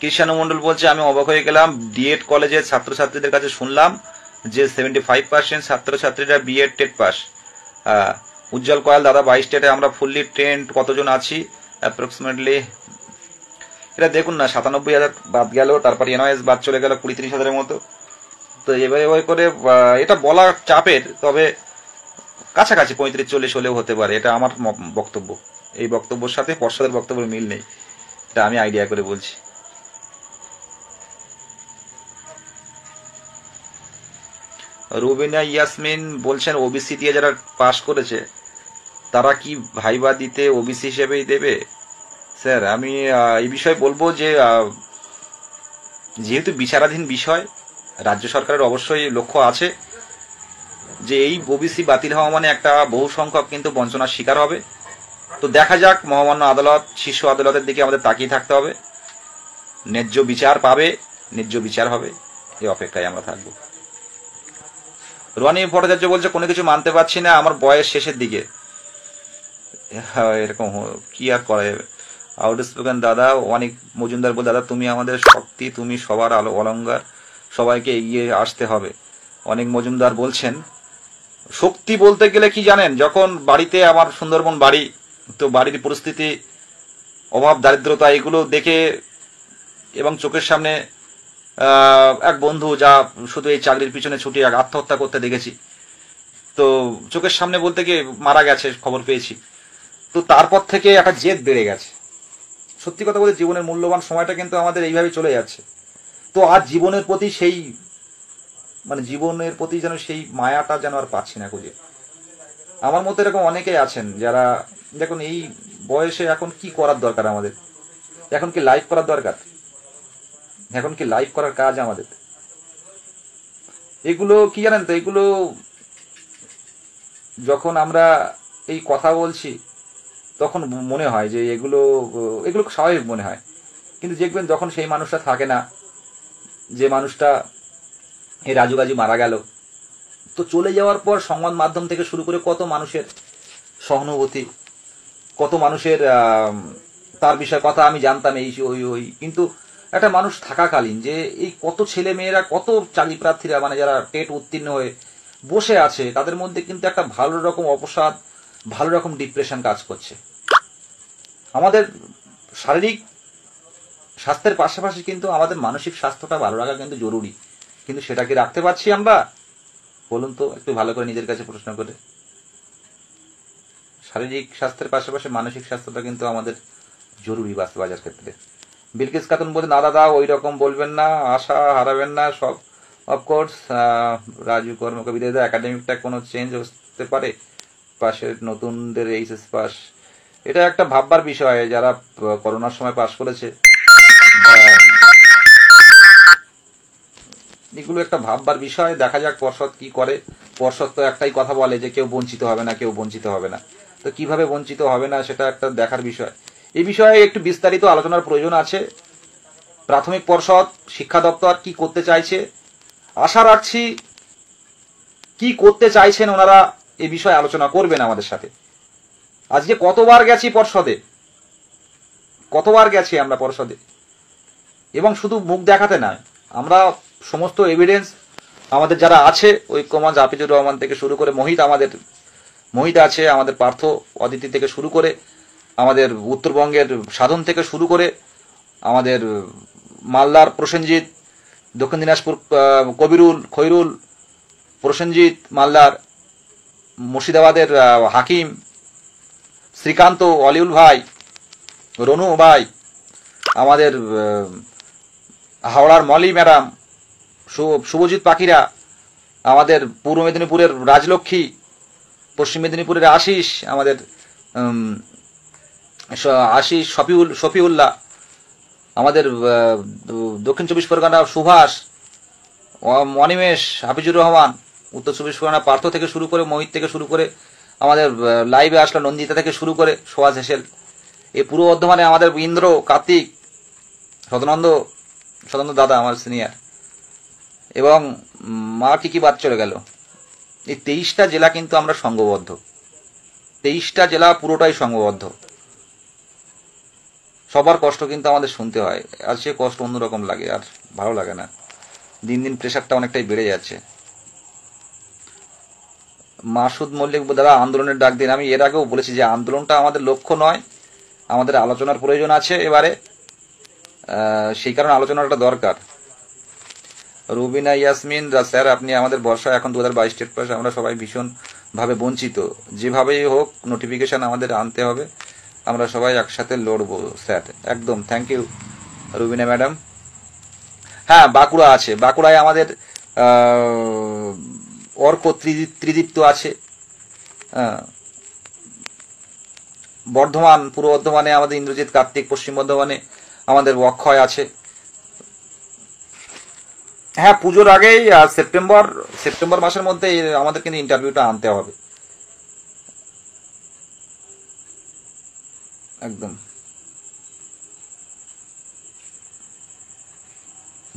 কৃষ্ণানু মণ্ডল বলছে আমি অবাক হয়ে গেলাম, ডিএড কলেজের ছাত্রছাত্রীদের কাছে শুনলাম যে 75% ছাত্রছাত্রীরা বিএড টেট পাস। উজ্জ্বল কয়াল দাদা 22 স্টেটে আমরা ফুললি ট্রেন্ড কতজন আছি অ্যাপ্রক্সিমেটলি? এটা দেখুন না 97,000 বাদ গেল, তারপর এনওএস বাদ চলে গেল 20-30,000-এর মতো। তো এভাবে করে এটা বলা চাপের, তবে কাছাকাছি 35-40 হলেও হতে পারে, এটা আমার বক্তব্য। এই বক্তব্যের সাথে পর্ষদের বক্তব্যের মিল নেই, এটা আমি আইডিয়া করে বলছি। রুবিনা ইয়াসমিন বলছেন ওবিসি দিয়ে যারা পাশ করেছে তারা কি ভাইবা দিতে ওবিসি হিসেবেই দেবে? স্যার আমি এই বিষয়ে বলবো যে যেহেতু বিচারাধীন বিষয়, রাজ্য সরকারের অবশ্যই লক্ষ্য আছে যে এই ওবিসি বাতিল হওয়া মানে একটা বহু সংখ্যক কিন্তু বঞ্চনার শিকার হবে। তো দেখা যাক, মহামান্য আদালত, শীর্ষ আদালতের দিকে আমাদের তাকিয়ে থাকতে হবে। ন্যায্য বিচার পাবে, ন্যায্য বিচার হবে, এই অপেক্ষায় আমরা থাকবো। রনি ভট্টাচার্য বলছে কোনো কিছু মানতে পারছি না, আমার বয়স শেষের দিকে। এরকম কি আর করা যাবে। আউটস্পোকেন দাদা অনেক মজুমদার বল দাদা তুমি আমাদের শক্তি, তুমি সবার আলো অলঙ্কার, সবাইকে এগিয়ে আসতে হবে। অনেক মজুমদার বলছেন শক্তি বলতে গেলে কি জানেন, যখন বাড়িতে আমার সুন্দরবন বাড়ি, তো বাড়ির পরিস্থিতি, অভাব দারিদ্রতা এগুলো দেখে এবং চোখের সামনে এক বন্ধু যা শুধু এই চাকরির পিছনে ছুটি আত্মহত্যা করতে দেখেছি, তো চোখের সামনে বলতে গিয়ে মারা গেছে খবর পেয়েছি, তো তারপর থেকে একটা জেদ বেড়ে গেছে। সত্যি কথা বলতে জীবনের মূল্যবান সময়টা কিন্তু আমাদের এইভাবে চলে যাচ্ছে। তো আজ জীবনের প্রতি সেই জীবনের প্রতি যেন সেই মায়াটা যেন আর পাচ্ছি না খুঁজে। আমার মতো এরকম অনেকেই আছেন যারা দেখুন এই বয়সে এখন কি করার দরকার আমাদের, এখন কি লাইভ করার দরকার, এখন কি লাইভ করার কাজ আমাদের? এগুলো কি জানেন তো, এগুলো যখন আমরা এই কথা বলছি তখন মনে হয় যে এগুলো স্বাভাবিক মনে হয়, কিন্তু দেখবেন যখন সেই মানুষটা থাকে না, যে মানুষটা এই রাজুগাজি মারা গেল, তো চলে যাওয়ার পর সংবাদ মাধ্যম থেকে শুরু করে কত মানুষের সহানুভূতি, কত মানুষের তার বিষয়ে কথা আমি জানতাম এই ওই, কিন্তু একটা মানুষ থাকাকালীন যে এই কত ছেলে মেয়েরা, কত চাকরি প্রার্থীরা যারা টেট উত্তীর্ণ হয়ে বসে আছে, তাদের মধ্যে কিন্তু একটা ভালো রকম অবসাদ, ভালো রকম ডিপ্রেশন কাজ করছে। আমাদের শারীরিক স্বাস্থ্যের পাশাপাশি কিন্তু আমাদের মানসিক স্বাস্থ্যটা ভালো রাখা কিন্তু জরুরি, কিন্তু সেটা কি রাখতে পারছি আমরা? বলুন তো একটু ভালো করে নিজের কাছে প্রশ্ন করে। শারীরিক স্বাস্থ্যের পাশাপাশি মানসিক স্বাস্থ্যটা কিন্তু আমাদের জরুরি বাজার ক্ষেত্রে। বিলকিস খাতুন বলছেন দাদা ওই রকম বলবেন না, আশা হারাবেন না, সব অফকোর্স। রাজু কর্মকবিদের একাডেমিকটা কোনো চেঞ্জ হতে পারে, পাশের নতুনদের এইচএস পাস, এটা একটা ভাববার বিষয়। যারা করোনার সময় পাস করেছে, এগুলো একটা ভাববার বিষয়। দেখা যাক পর্ষদ কি করে। পর্ষদ তো একটাই কথা বলে যে কেউ বঞ্চিত হবে না, কেউ বঞ্চিত হবে না। তো কিভাবে বঞ্চিত হবে না সেটা একটা দেখার বিষয়। এই বিষয়ে একটু বিস্তারিত আলোচনার প্রয়োজন আছে। প্রাথমিক পর্ষদ, শিক্ষা দপ্তর কি করতে চাইছে, আশা রাখছি কি করতে চাইছেন ওনারা এই বিষয়ে আলোচনা করবেন আমাদের সাথে। আজকে কতবার গেছি পর্ষদে, কতবার গেছি আমরা পর্ষদে, এবং শুধু মুখ দেখাতে নয়, আমরা সমস্ত এভিডেন্স আমাদের যারা আছে, ঐক্যমঞ্চ হাফিজুর রহমান থেকে শুরু করে মোহিত আছে, আমাদের পার্থ অদিতি থেকে শুরু করে, আমাদের উত্তরবঙ্গের সাধন থেকে শুরু করে, আমাদের মালদার প্রসেনজিৎ, দক্ষিণ দিনাজপুর কবিরুল খৈরুল, প্রসেনজিৎ মালদার, মুর্শিদাবাদের হাকিম শ্রীকান্ত, অলিউল ভাই, রনু ভাই, আমাদের হাওড়ার মলি ম্যাডাম, শুভজিৎ পাখিরা, আমাদের পূর্ব মেদিনীপুরের রাজলক্ষ্মী, পশ্চিম মেদিনীপুরের আশিস, আমাদের আশিস শফিউল্লাহ, আমাদের দক্ষিণ চব্বিশ পরগনা সুভাষ, অনিমেষ, হাফিজুর রহমান, উত্তর চব্বিশ পরগনা পার্থ থেকে শুরু করে, মোহিত থেকে শুরু করে, আমাদের লাইভে আসলো নন্দিতা থেকে শুরু করে সোয়াজ হেসেল, এই পূর্ব বর্ধমানে আমাদের ইন্দ্র, কার্তিক, সদানন্দ দাদা আমার সিনিয়র, এবং মা কি বাদ চলে গেল। এই 23টা জেলা কিন্তু আমরা সংঘবদ্ধ, 23টা জেলা পুরোটাই সংঘবদ্ধ। সবার কষ্ট কিন্তু আমাদের শুনতে হয়, আর সে কষ্ট অন্যরকম লাগে, আর ভালো লাগে না। দিন দিন প্রেশারটা অনেকটাই বেড়ে যাচ্ছে। মাসুদ মল্লিক দাদা আন্দোলনের ডাক দিন। আমি এর আগেও বলেছি যে আন্দোলনটা আমাদের লক্ষ্য নয়, আমাদের আলোচনার প্রয়োজন আছে এবারে, সেই কারণে আলোচনাটা দরকার। রুবিনা ইয়াসমিন, স্যার আপনি আমাদের বর্ষা এখন 2022 স্টেট পাস, আমরা সবাই ভীষণভাবে বঞ্চিত, যেভাবেই হোক নোটিফিকেশন আমাদের আনতে হবে, আমরা সবাই একসাথে লড়বো স্যার। একদম, থ্যাংক ইউ রুবিনা ম্যাডাম। হ্যাঁ, বাঁকুড়া আছে, বাঁকুড়ায় আমাদের অর্ক ত্রিদীপ্ত আছে, বর্ধমান, পূর্ব বর্ধমানে আমাদের ইন্দ্রজিৎ, কার্তিক, পশ্চিম বর্ধমানে আমাদের অক্ষয় আছে। হ্যাঁ, পুজোর আগেই সেপ্টেম্বর মাসের মধ্যে আমাদের কিন্তু ইন্টারভিউটা আনতে হবে একদম।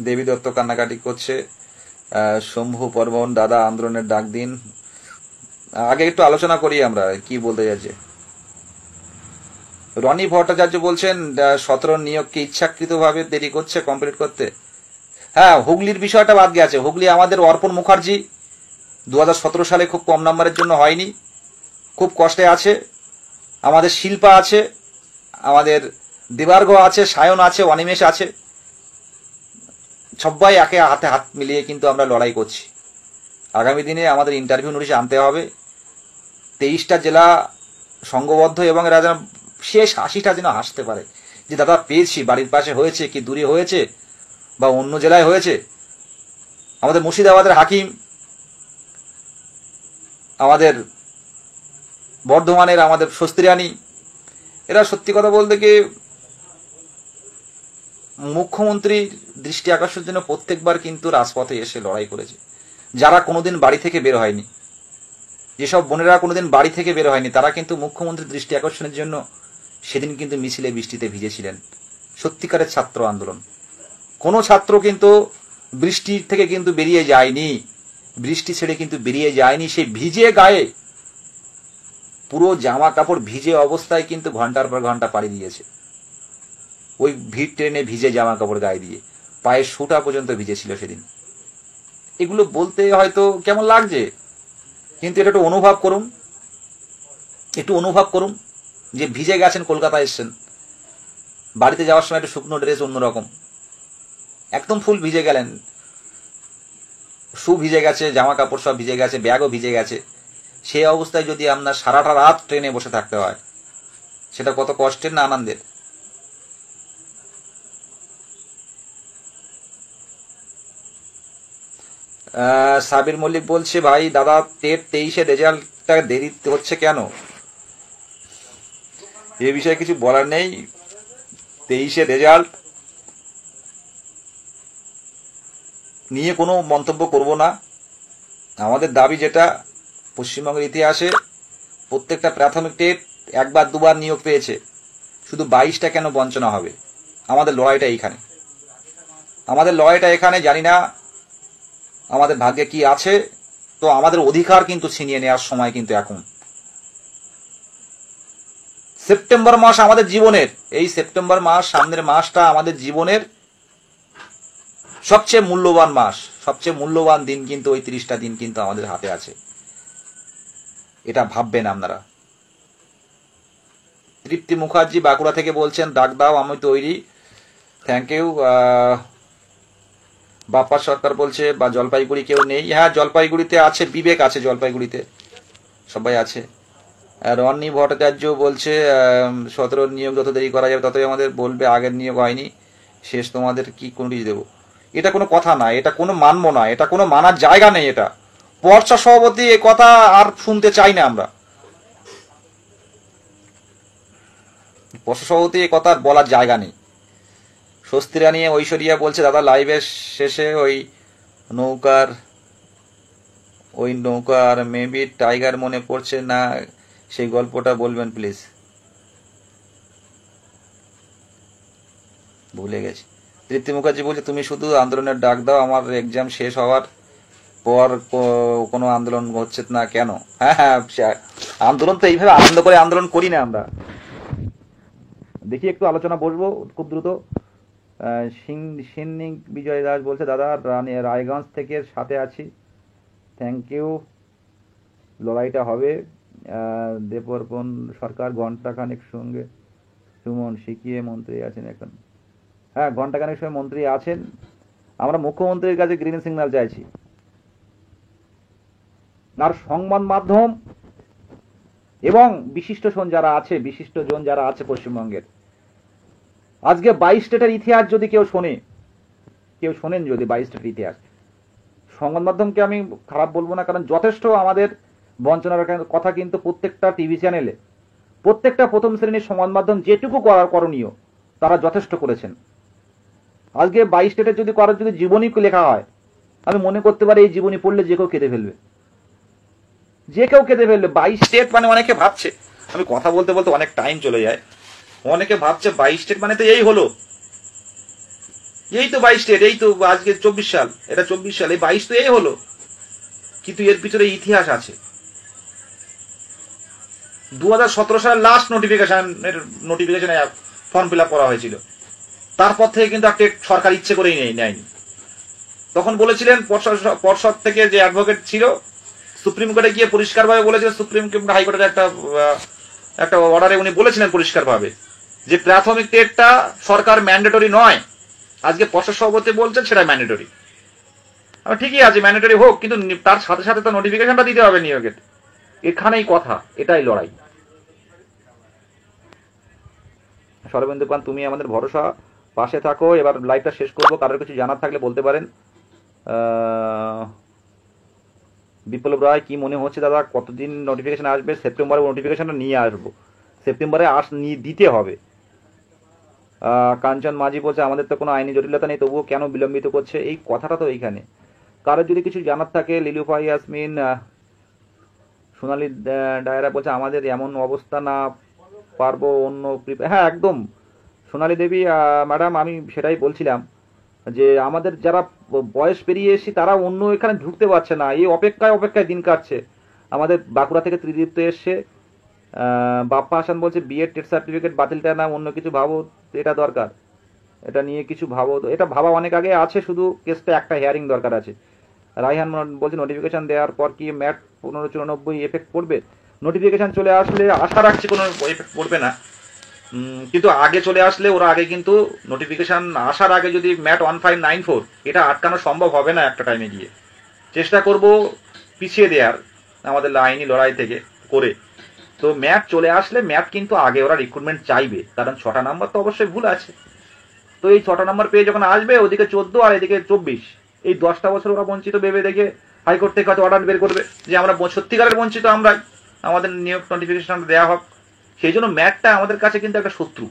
দেবী দত্ত কান্নাকাটি করছে। শম্ভু পর্বন দাদা আন্দোলনের ডাক দিন। আগে একটু আলোচনা করি আমরা কি বলতে যাচ্ছে। রনি ভট্টাচার্য বলছেন 17 নিয়োগকে ইচ্ছাকৃতভাবে দেরি করছে কমপ্লিট করতে। হ্যাঁ, হুগলির বিষয়টা বাদ গেছে। হুগলি আমাদের অর্পণ মুখার্জি 2017 সালে খুব কম নাম্বারের জন্য হয়নি, খুব কষ্টে আছে। আমাদের শিল্পা আছে, আমাদের দেবার্ঘ আছে, সায়ন আছে, অনিমেষ আছে, সবাই একে হাতে হাত মিলিয়ে কিন্তু আমরা লড়াই করছি। আগামী দিনে আমাদের ইন্টারভিউ নোটিশ আনতে হবে। 23টা জেলা সংঘবদ্ধ, এবং এরা যেন শেষ হাসিটা যেন হাসতে পারে যে দাদা পেয়েছি, বাড়ির পাশে হয়েছে কি দূরে হয়েছে বা অন্য জেলায় হয়েছে। আমাদের মুর্শিদাবাদের হাকিম, আমাদের বর্ধমানের আমাদের স্বস্তিরানী, এরা সত্যি কথা বলতে কি মুখ্যমন্ত্রীর দৃষ্টি আকর্ষণের জন্য প্রত্যেকবার কিন্তু রাজপথে এসে লড়াই করেছে। যারা কোনোদিন বাড়ি থেকে বের হয়নি, যেসব বোনেরা কোনোদিন বাড়ি থেকে বের হয়নি, তারা কিন্তু মুখ্যমন্ত্রীর দৃষ্টি আকর্ষণের জন্য সেদিন কিন্তু মিছিলে বৃষ্টিতে ভিজেছিলেন। সত্যিকারের ছাত্র আন্দোলন। কোনো ছাত্র কিন্তু বৃষ্টির থেকে কিন্তু বেরিয়ে যায়নি, বৃষ্টি ছেড়ে কিন্তু বেরিয়ে যায়নি। সেই ভিজে গায়ে, পুরো জামা কাপড় ভিজে অবস্থায় কিন্তু ঘন্টার পর ঘন্টা পাড়ি দিয়েছে। ওই ভিড় ট্রেনে ভিজে জামা কাপড় গায়ে দিয়ে পায়ের সুটা পর্যন্ত ভিজেছিল সেদিন। এগুলো বলতে হয়তো কেমন লাগছে, কিন্তু এটা একটু অনুভব করুন, একটু অনুভব করুন যে ভিজে গেছেন, কলকাতা এসছেন, বাড়িতে যাওয়ার সময় একটু শুকনো ড্রেস অন্যরকম, একদম ফুল ভিজে গেলেন, শু ভিজে গেছে, জামা কাপড় সব ভিজে গেছে, ব্যাগও ভিজে গেছে। সেই অবস্থায় যদি আপনার সারাটা রাত ট্রেনে বসে থাকতে হয়, সেটা কত কষ্টের না আনন্দের। সাবির মল্লিক বলছে, ভাই দাদা টেট 23-এ রেজাল্টটা দেরি হচ্ছে কেন? এ বিষয়ে কিছু বলার নেই। 23-এ রেজাল্ট নিয়ে কোনো মন্তব্য করব না। আমাদের দাবি যেটা, পশ্চিমবঙ্গের ইতিহাসে প্রত্যেকটা প্রাথমিক টেট একবার দুবার নিয়োগ পেয়েছে, শুধু 22টা কেন বঞ্চনা হবে? আমাদের লড়াইটা এইখানে, আমাদের লড়াইটা এখানে। জানি না আমাদের ভাগ্যে কি আছে, তো আমাদের অধিকার কিন্তু ছিনিয়ে নেওয়ার সময় কিন্তু এখন। সেপ্টেম্বর মাস আমাদের জীবনের, এই সেপ্টেম্বর মাস, সামনের মাসটা আমাদের জীবনের সবচেয়ে মূল্যবান মাস, সবচেয়ে মূল্যবান দিন কিন্তু ওই 30টা দিন কিন্তু আমাদের হাতে আছে। এটা ভাববেন আপনারা। তৃপ্তি মুখার্জি বাঁকুড়া থেকে বলছেন, ডাক দাও আমি তৈরি, থ্যাংক ইউ। বাপ্পা সরকার বলছে, বা জলপাইগুড়ি কেউ নেই? হ্যাঁ, জলপাইগুড়িতে আছে, বিবেক আছে জলপাইগুড়িতে, সবাই আছে। রনি ভট্টাচার্য বলছে, 17 নিয়োগ যত দেরি করা যাবে ততই আমাদের বলবে আগের নিয়োগ হয়নি, শেষ তোমাদের কি নোটিশ দেবো। এটা কোনো কথা না, এটা কোনো মানব না, এটা কোনো মানার জায়গা নেই। এটা পর্ষদ সভাপতি এ কথা আর শুনতে চাই না আমরা। পর্ষদ সভাপতি এ কথা আর বলার জায়গা নেই। স্বস্তিরা নিয়ে ঐশ্বরিয়া বলছে, দাদা লাইভের শেষে ওই নৌকার মেবি টাইগার মনে পড়ছে না, সেই গল্পটা বলবেন প্লিজ। ভুলে গেছি। তৃপ্তি মুখার্জি বলছে, তুমি শুধু আন্দোলনের ডাক দাও, আমার এক্সাম শেষ হওয়ার পর কোনো আন্দোলন হচ্ছে না কেন? হ্যাঁ হ্যাঁ, আন্দোলন তো এইভাবে আনন্দ করে আন্দোলন করি না আমরা। দেখি একটু আলোচনা বসবো খুব দ্রুত। সিন্নিক বিজয় দাস বলছে, দাদা রায়গঞ্জ থেকে সাথে আছি, থ্যাংক ইউ। লড়াইটা হবে। দেবর্পণ সরকার ঘন্টাখানেক সঙ্গে সুমন শিখিয়ে মন্ত্রী আছেন এখন। হ্যাঁ, ঘন্টাখানেক সময় মন্ত্রী আছেন। আমরা মুখ্যমন্ত্রীর কাছে গ্রিন সিগন্যাল চাইছি। আর সংবাদ মাধ্যম এবং বিশিষ্টজন যারা আছে পশ্চিমবঙ্গের, আজকে 22 স্টেটের ইতিহাস যদি কেউ শোনেন যদি 22 স্টেটের ইতিহাস, সংবাদ মাধ্যমকে আমি খারাপ বলবো না, কারণ যথেষ্ট আমাদের বঞ্চনার কথা কিন্তু প্রত্যেকটা টিভি চ্যানেলে, প্রত্যেকটা প্রথম শ্রেণীর সংবাদ মাধ্যম যেটুকু করার করণীয় তারা যথেষ্ট করেছেন। আজকে 22 স্টেটের যদি কারোর যদি জীবনী লেখা হয়, আমি মনে করতে পারি এই জীবনী পড়লে যে কেউ কেঁদে ফেলবে। 22 স্টেট মানে, অনেকে ভাবছে, আমি কথা বলতে বলতে অনেক টাইম চলে যায়, অনেকে ভাবছে 22 স্টেট মানে তো এই হলো, এই তো 22 স্টেট, এই তো আজকে 24 সাল, এটা 24 সাল, এই 22 তো এই হলো। কিন্তু এর ভিতরে ইতিহাস আছে। 2017 সালের লাস্ট নোটিফিকেশনে ফর্ম ফিল আপ করা হয়েছিল, তারপর থেকে কিন্তু একটা সরকার ইচ্ছে করেই নেয়নি। তখন বলেছিলেন পর্ষদ থেকে যে অ্যাডভোকেট ছিল, সুপ্রিম কোর্টে গিয়ে পরিষ্কারভাবে বলেছিলেন, সুপ্রিম হাইকোর্টের একটা অর্ডারে উনি বলেছিলেন পরিষ্কারভাবে যে প্রাথমিক টেটটা সরকার ম্যান্ডেটরি নয়। আজকে পর্ষদ সভাপতি বলছেন সেটা ম্যান্ডেটরি। ঠিকই আছে, ম্যান্ডেটরি হোক, কিন্তু তার সাথে সাথে তো নোটিফিকেশনটা দিতে হবে নিয়োগের। এখানেই কথা, এটাই লড়াই। সরবেন্দু পান, তুমি আমাদের ভরসা, পাশে থাকো। এবার লাইভটা শেষ করবো, কারোর কিছু জানার থাকলে বলতে পারেন। বিপ্লব রায়, কি মনে হচ্ছে দাদা কতদিন নোটিফিকেশন আসবে? সেপ্টেম্বরে নোটিফিকেশনটা নিয়ে আসবো, সেপ্টেম্বরে দিতে হবে। কাঞ্চন মাঝি বলছে, আমাদের তো কোনো আইনি জটিলতা নেই, তবুও কেন বিলম্বিত করছে? এই কথাটা তো এইখানে। কারোর যদি কিছু জানার থাকে, লিলুফা ইয়াসমিন, সোনালি ডায়রা বলছে, আমাদের এমন অবস্থা না পারবো অন্য হ্যাঁ একদম সোনালি দেবী ম্যাডাম, আমি সেটাই বলছিলাম যে আমাদের যারা বয়স পেরিয়ে এসেছি তারা অন্য এখানে ঢুকতে পারছে না, এই অপেক্ষায় দিন কাটছে। আমাদের বাঁকুড়া থেকে ত্রিদীপ্ত এসছে। বাপ্পা হাসান বলছে, বিএড টেট সার্টিফিকেট বাতিলটা না অন্য কিছু ভাবো, এটা দরকার, এটা নিয়ে কিছু ভাবো। এটা ভাবা অনেক আগে আছে, শুধু কেসটা একটা হিয়ারিং দরকার আছে। রাইহান বলছে, নোটিফিকেশন দেওয়ার পর কি ম্যাট 1594 এফেক্ট পড়বে? নোটিফিকেশন চলে আসলে আশা রাখছি কোনো এফেক্ট পড়বে না, কিন্তু আগে চলে আসলে ওরা আগে কিন্তু নোটিফিকেশন আসার আগে যদি ম্যাট 1594 এটা আটকানো সম্ভব হবে না একটা টাইমে গিয়ে। চেষ্টা করব পিছিয়ে দেওয়ার আমাদের আইনি লড়াই থেকে করে। তো ম্যাট চলে আসলে ম্যাট কিন্তু আগে ওরা রিক্রুটমেন্ট চাইবে, কারণ 6টা নাম্বার তো অবশ্যই ভুল আছে। তো এই 6টা নাম্বার পেয়ে যখন আসবে, ওদিকে 14 আর এদিকে 24, এই 10টা বছর ওরা বঞ্চিত ভেবে দেখে হাইকোর্ট থেকে হয়তো অর্ডার বের করবে যে আমরা সত্যিকারের বঞ্চিত, আমরাই, আমাদের নিয়োগ নোটিফিকেশন দেওয়া হোক। সেই জন্য ম্যাটটা আমাদের কাছে কিন্তু একটা শত্রু,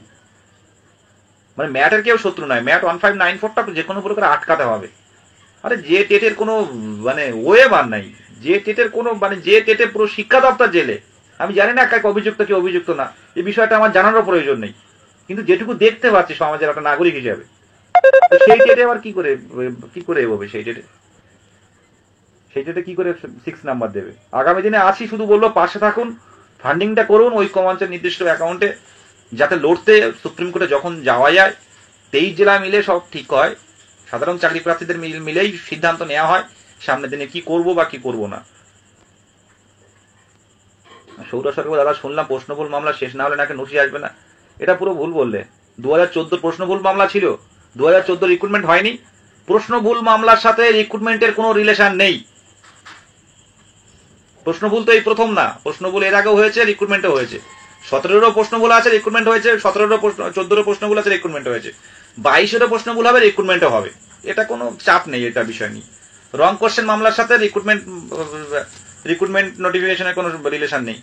মানে ম্যাটের কেউ শত্রু নয়। ম্যাট 1594টা যে কোনো প্রকার আটকাতে হবে। আরে যে টেটের কোনো মানে ওয়েবার নাই, যে টেটের কোনো মানে যে টেটে পুরো শিক্ষা দপ্তর জেলে। আমি জানি না কাকে অভিযুক্ত কি অভিযুক্ত না, এই বিষয়টা আমার জানানোর প্রয়োজন নেই, কিন্তু যেটুকু দেখতে পাচ্ছি সমাজের একটা নাগরিক হিসাবে, সেই টেটে আবার কি করে এগোবে? সেই টেটে কি করে 6 নাম্বার দেবে? আগামী দিনে আসি শুধু বললো পাশে থাকুন, ফান্ডিংটা করুন ওই কমাঞ্চের নির্দিষ্ট অ্যাকাউন্টে, যাতে লড়তে সুপ্রিম কোর্টে যখন যাওয়া যায় 23 জেলা মিলে সব ঠিক হয়, সাধারণ চাকরি প্রার্থীদের মিলেই সিদ্ধান্ত নেওয়া হয় সামনের দিনে কি করব বা কি করব না। সৌর সরকার দাদা শুনলাম প্রশ্নভুল মামলা শেষ না হলে নাকি নোটিশ আসবে না, এটা পুরো ভুল বললে। 2014 প্রশ্নভুল মামলা ছিল, 2014 রিক্রুটমেন্ট হয়নি। প্রশ্নভুল মামলার সাথে রিক্রুটমেন্টের কোনো রিলেশন নেই। প্রশ্নভুল তো এই প্রথম না, প্রশ্নভুল এর আগেও হয়েছে, রিক্রুটমেন্টও হয়েছে। 17-এরও প্রশ্নভুল আছে, রিক্রুটমেন্ট হয়েছে। 14-এরও প্রশ্নভুল আছে, রিক্রুটমেন্ট হয়েছে। 22-এরও প্রশ্নভুল হবে, রিক্রুটমেন্টও হবে। এটা কোনো চাপ নেই, এটা বিষয় নেই। রং কোশ্চেন মামলার সাথে রিক্রুটমেন্ট নোটিফিকেশনের কোনো রিলেশন নেই।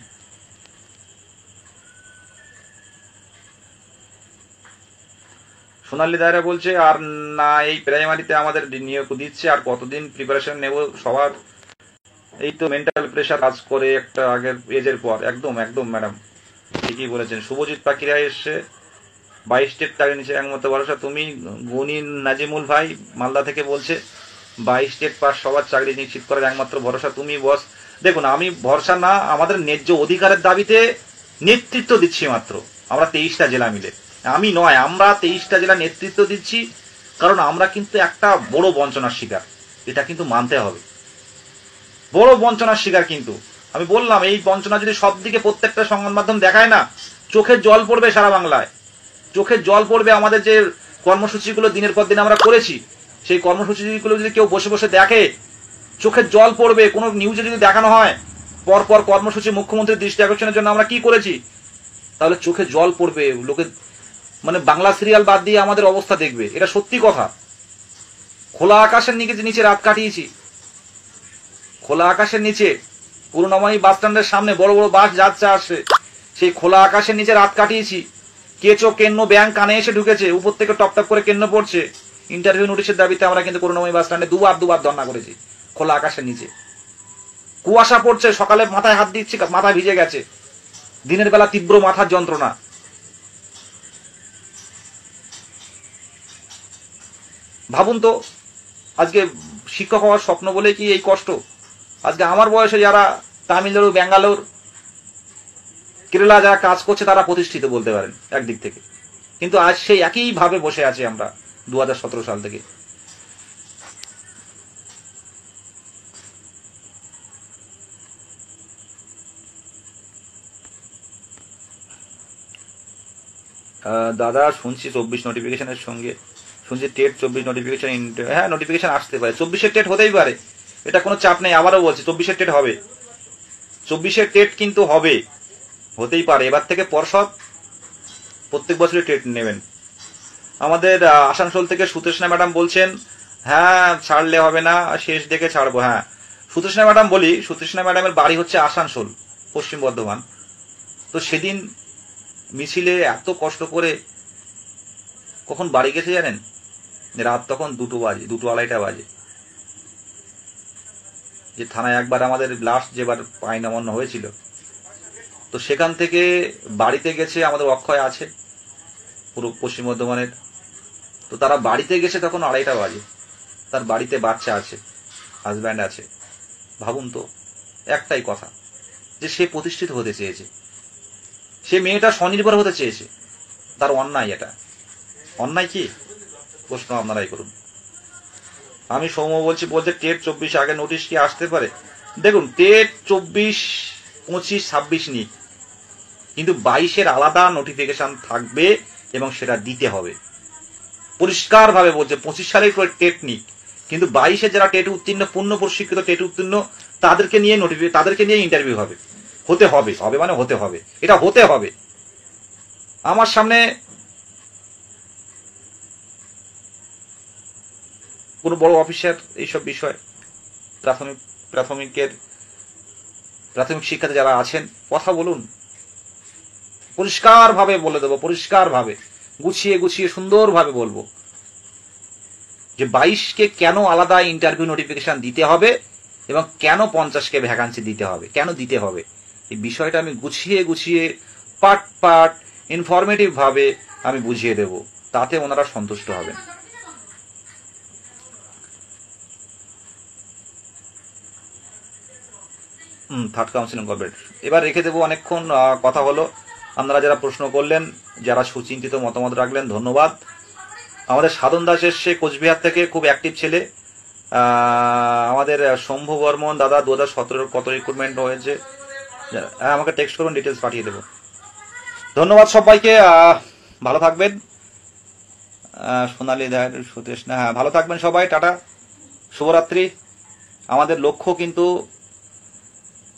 সোনালী দায়রা বলছে আর না, এই প্রাইমারিতে আমাদের নিয়োগ দিচ্ছে, আর কতদিন প্রিপারেশন নেব সবার, এই তো মেন্টাল প্রেশার কাজ করে একটা আগের এজের পর। একদম একদম ম্যাডাম ঠিকই বলেছেন। শুভজিৎ পাখিরা এসছে 22 স্টেট তার নিচে একমাত্র ভরসা তুমি। গনি নাজিমুল ভাই মালদা থেকে বলছে 22 স্টেট পাস সবার চাকরি নিশ্চিত করার একমাত্র ভরসা তুমি বস। দেখুন আমি ভরসা না, আমাদের ন্যায্য অধিকারের দাবিতে নেতৃত্ব দিচ্ছি মাত্র আমরা 23টা জেলা মিলে, আমি নয়, আমরা 23টা জেলা নেতৃত্ব দিচ্ছি। কারণ আমরা কিন্তু একটা বড় বঞ্চনার শিকার, এটা কিন্তু মানতে হবে, বড় বঞ্চনার শিকার। কিন্তু আমি বললাম এই বঞ্চনা যদি সব দিকে প্রত্যেকটা সংবাদ মাধ্যম দেখায় না, চোখের জল পড়বে সারা বাংলায়, চোখের জল পড়বে। আমাদের যে কর্মসূচিগুলো দিনের পর দিন আমরা করেছি, সেই কর্মসূচিগুলো যদি কেউ বসে বসে দেখে, চোখের জল পড়বে। কোনো নিউজে যদি দেখানো হয় পরপর কর্মসূচি মুখ্যমন্ত্রীর দৃষ্টি আকর্ষণের জন্য আমরা কি করেছি, তাহলে চোখে জল পড়বে। লোকে মানে বাংলা সিরিয়াল বাদ দিয়ে আমাদের অবস্থা দেখবে, এটা সত্যি কথা। খোলা আকাশের নিচে রাত কাটিয়েছি, খোলা আকাশের নিচে করুণাময়ী বাস স্ট্যান্ডের সামনে বড় বড় বাস যাচ্ছে আসছে, সেই খোলা আকাশের নিচে রাত কাটিয়েছি। কেঁচো কেন্ন ব্যাংক কানে এসে ঢুকেছে, উপর থেকে টপ টপ করে কেন্ন পড়ছে। ইন্টারভিউ নোটিশের দাবিতে আমরা কিন্তু করুণাময়ী বাস স্ট্যান্ডে দুবার ধর্ণা করেছি খোলা আকাশের নিচে। কুয়াশা পড়ছে, সকালে মাথায় হাত দিচ্ছি, মাথা ভিজে গেছে। দিনের বেলা তীব্র মাথার যন্ত্রণা। ভাবুন তো, আজকে শিক্ষক হওয়ার স্বপ্ন বলে কি এই কষ্ট? আজকে আমার বয়সে যারা তামিলনাড়ু, ব্যাঙ্গালোর, কেরালা যারা কাজ করছে তারা প্রতিষ্ঠিত বলতে পারেন একদিক থেকে, কিন্তু আজ সেই একই ভাবে বসে আছি আমরা 2017 সাল থেকে। দাদা শুনছি 24 নোটিফিকেশনের সঙ্গে শুনছি টেট 24 নোটিফিকেশন, হ্যাঁ নোটিফিকেশন আসতে পারে, 24-এর টেট হতেই পারে, এটা কোনো চাপ নেই। আবারও বলছি 24-এর টেট হবে, 24-এর টেট কিন্তু হবে, হতেই পারে। এবার থেকে পর্ষদ প্রত্যেক বছরই টেট নেবেন। আমাদের আসানসোল থেকে সুতৃষ্ণা ম্যাডাম বলছেন হ্যাঁ ছাড়লে হবে না, শেষ দেখে ছাড়বো। হ্যাঁ সুতৃষ্ণা ম্যাডাম বলি, সুতৃষ্ণা ম্যাডামের বাড়ি হচ্ছে আসানসোল, পশ্চিম বর্ধমান। তো সেদিন মিছিলে এত কষ্ট করে কখন বাড়ি গেছে জানেন? রাত তখন 2 বাজে, 2-2:30 বাজে। যে থানায় একবার আমাদের লাস্ট যেবার আইন অমান্য হয়েছিল, তো সেখান থেকে বাড়িতে গেছে, আমাদের অক্ষয় আছে পুরো পশ্চিম বর্ধমানের, তো তারা বাড়িতে গেছে তখন 2:30 বাজে। তার বাড়িতে বাচ্চা আছে, হাজব্যান্ড আছে। ভাবুন তো, একটাই কথা যে সে প্রতিষ্ঠিত হতে চেয়েছে, সে মেয়েটা স্বনির্ভর হতে চেয়েছে, তার অন্যায় এটা। অন্যায় কি প্রশ্ন আপনারাই করুন। আমি সৌম্য বলছে টেট 24 আগে নোটিশ কি আসতে পারে? দেখুন টেট 24, 25, 26 নি, কিন্তু 22-এর আলাদা নোটিফিকেশন থাকবে এবং সেটা দিতে হবে পরিষ্কার ভাবে বলছে। 25 সালের টেট নিক, কিন্তু 22-এ যারা টেট উত্তীর্ণ, পূর্ণ প্রশিক্ষিত টেট উত্তীর্ণ, তাদেরকে নিয়ে ইন্টারভিউ হবে, হতে হবে মানে হতে হবে, এটা হতে হবে। আমার সামনে কোনো বড় অফিসার এইসব বিষয় প্রাথমিক শিক্ষাতে যারা আছেন, কথা বলুন, পরিষ্কারভাবে বলে দেবো, পরিষ্কারভাবে গুছিয়ে সুন্দরভাবে বলবো যে 22কে কেন আলাদা ইন্টারভিউ নোটিফিকেশন দিতে হবে এবং কেন 50কে ভ্যাকান্সি দিতে হবে, কেন দিতে হবে, এই বিষয়টা আমি গুছিয়ে পার্ট ইনফরমেটিভ ভাবে আমি বুঝিয়ে দেব, তাতে ওনারা সন্তুষ্ট হবেন। থার্ড কাউন্সিলিং করবেন। এবার রেখে দেবো, অনেকক্ষণ কথা হলো। আপনারা যারা প্রশ্ন করলেন, যারা সুচিন্তিত মতামত রাখলেন, ধন্যবাদ। আমাদের সাধন দাস এসছে কোচবিহার থেকে, খুব অ্যাক্টিভ ছেলে। আমাদের শম্ভু বর্মন দাদা 2017 কত রিক্রুটমেন্ট হয়েছে, আমাকে টেক্সট করুন, ডিটেলস পাঠিয়ে দেবো। ধন্যবাদ সবাইকে, ভালো থাকবেন। সোনালী দায়ের সুতেশ না, হ্যাঁ ভালো থাকবেন সবাই, টাটা, শুভরাত্রি। আমাদের লক্ষ্য কিন্তু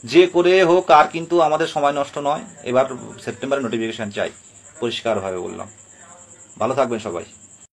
যে করে হোক আর কিন্তু আমাদের সময় নষ্ট নয়, এবার সেপ্টেম্বরে নোটিফিকেশন চাই, পরিষ্কারভাবে বললাম। ভালো থাকবেন সবাই।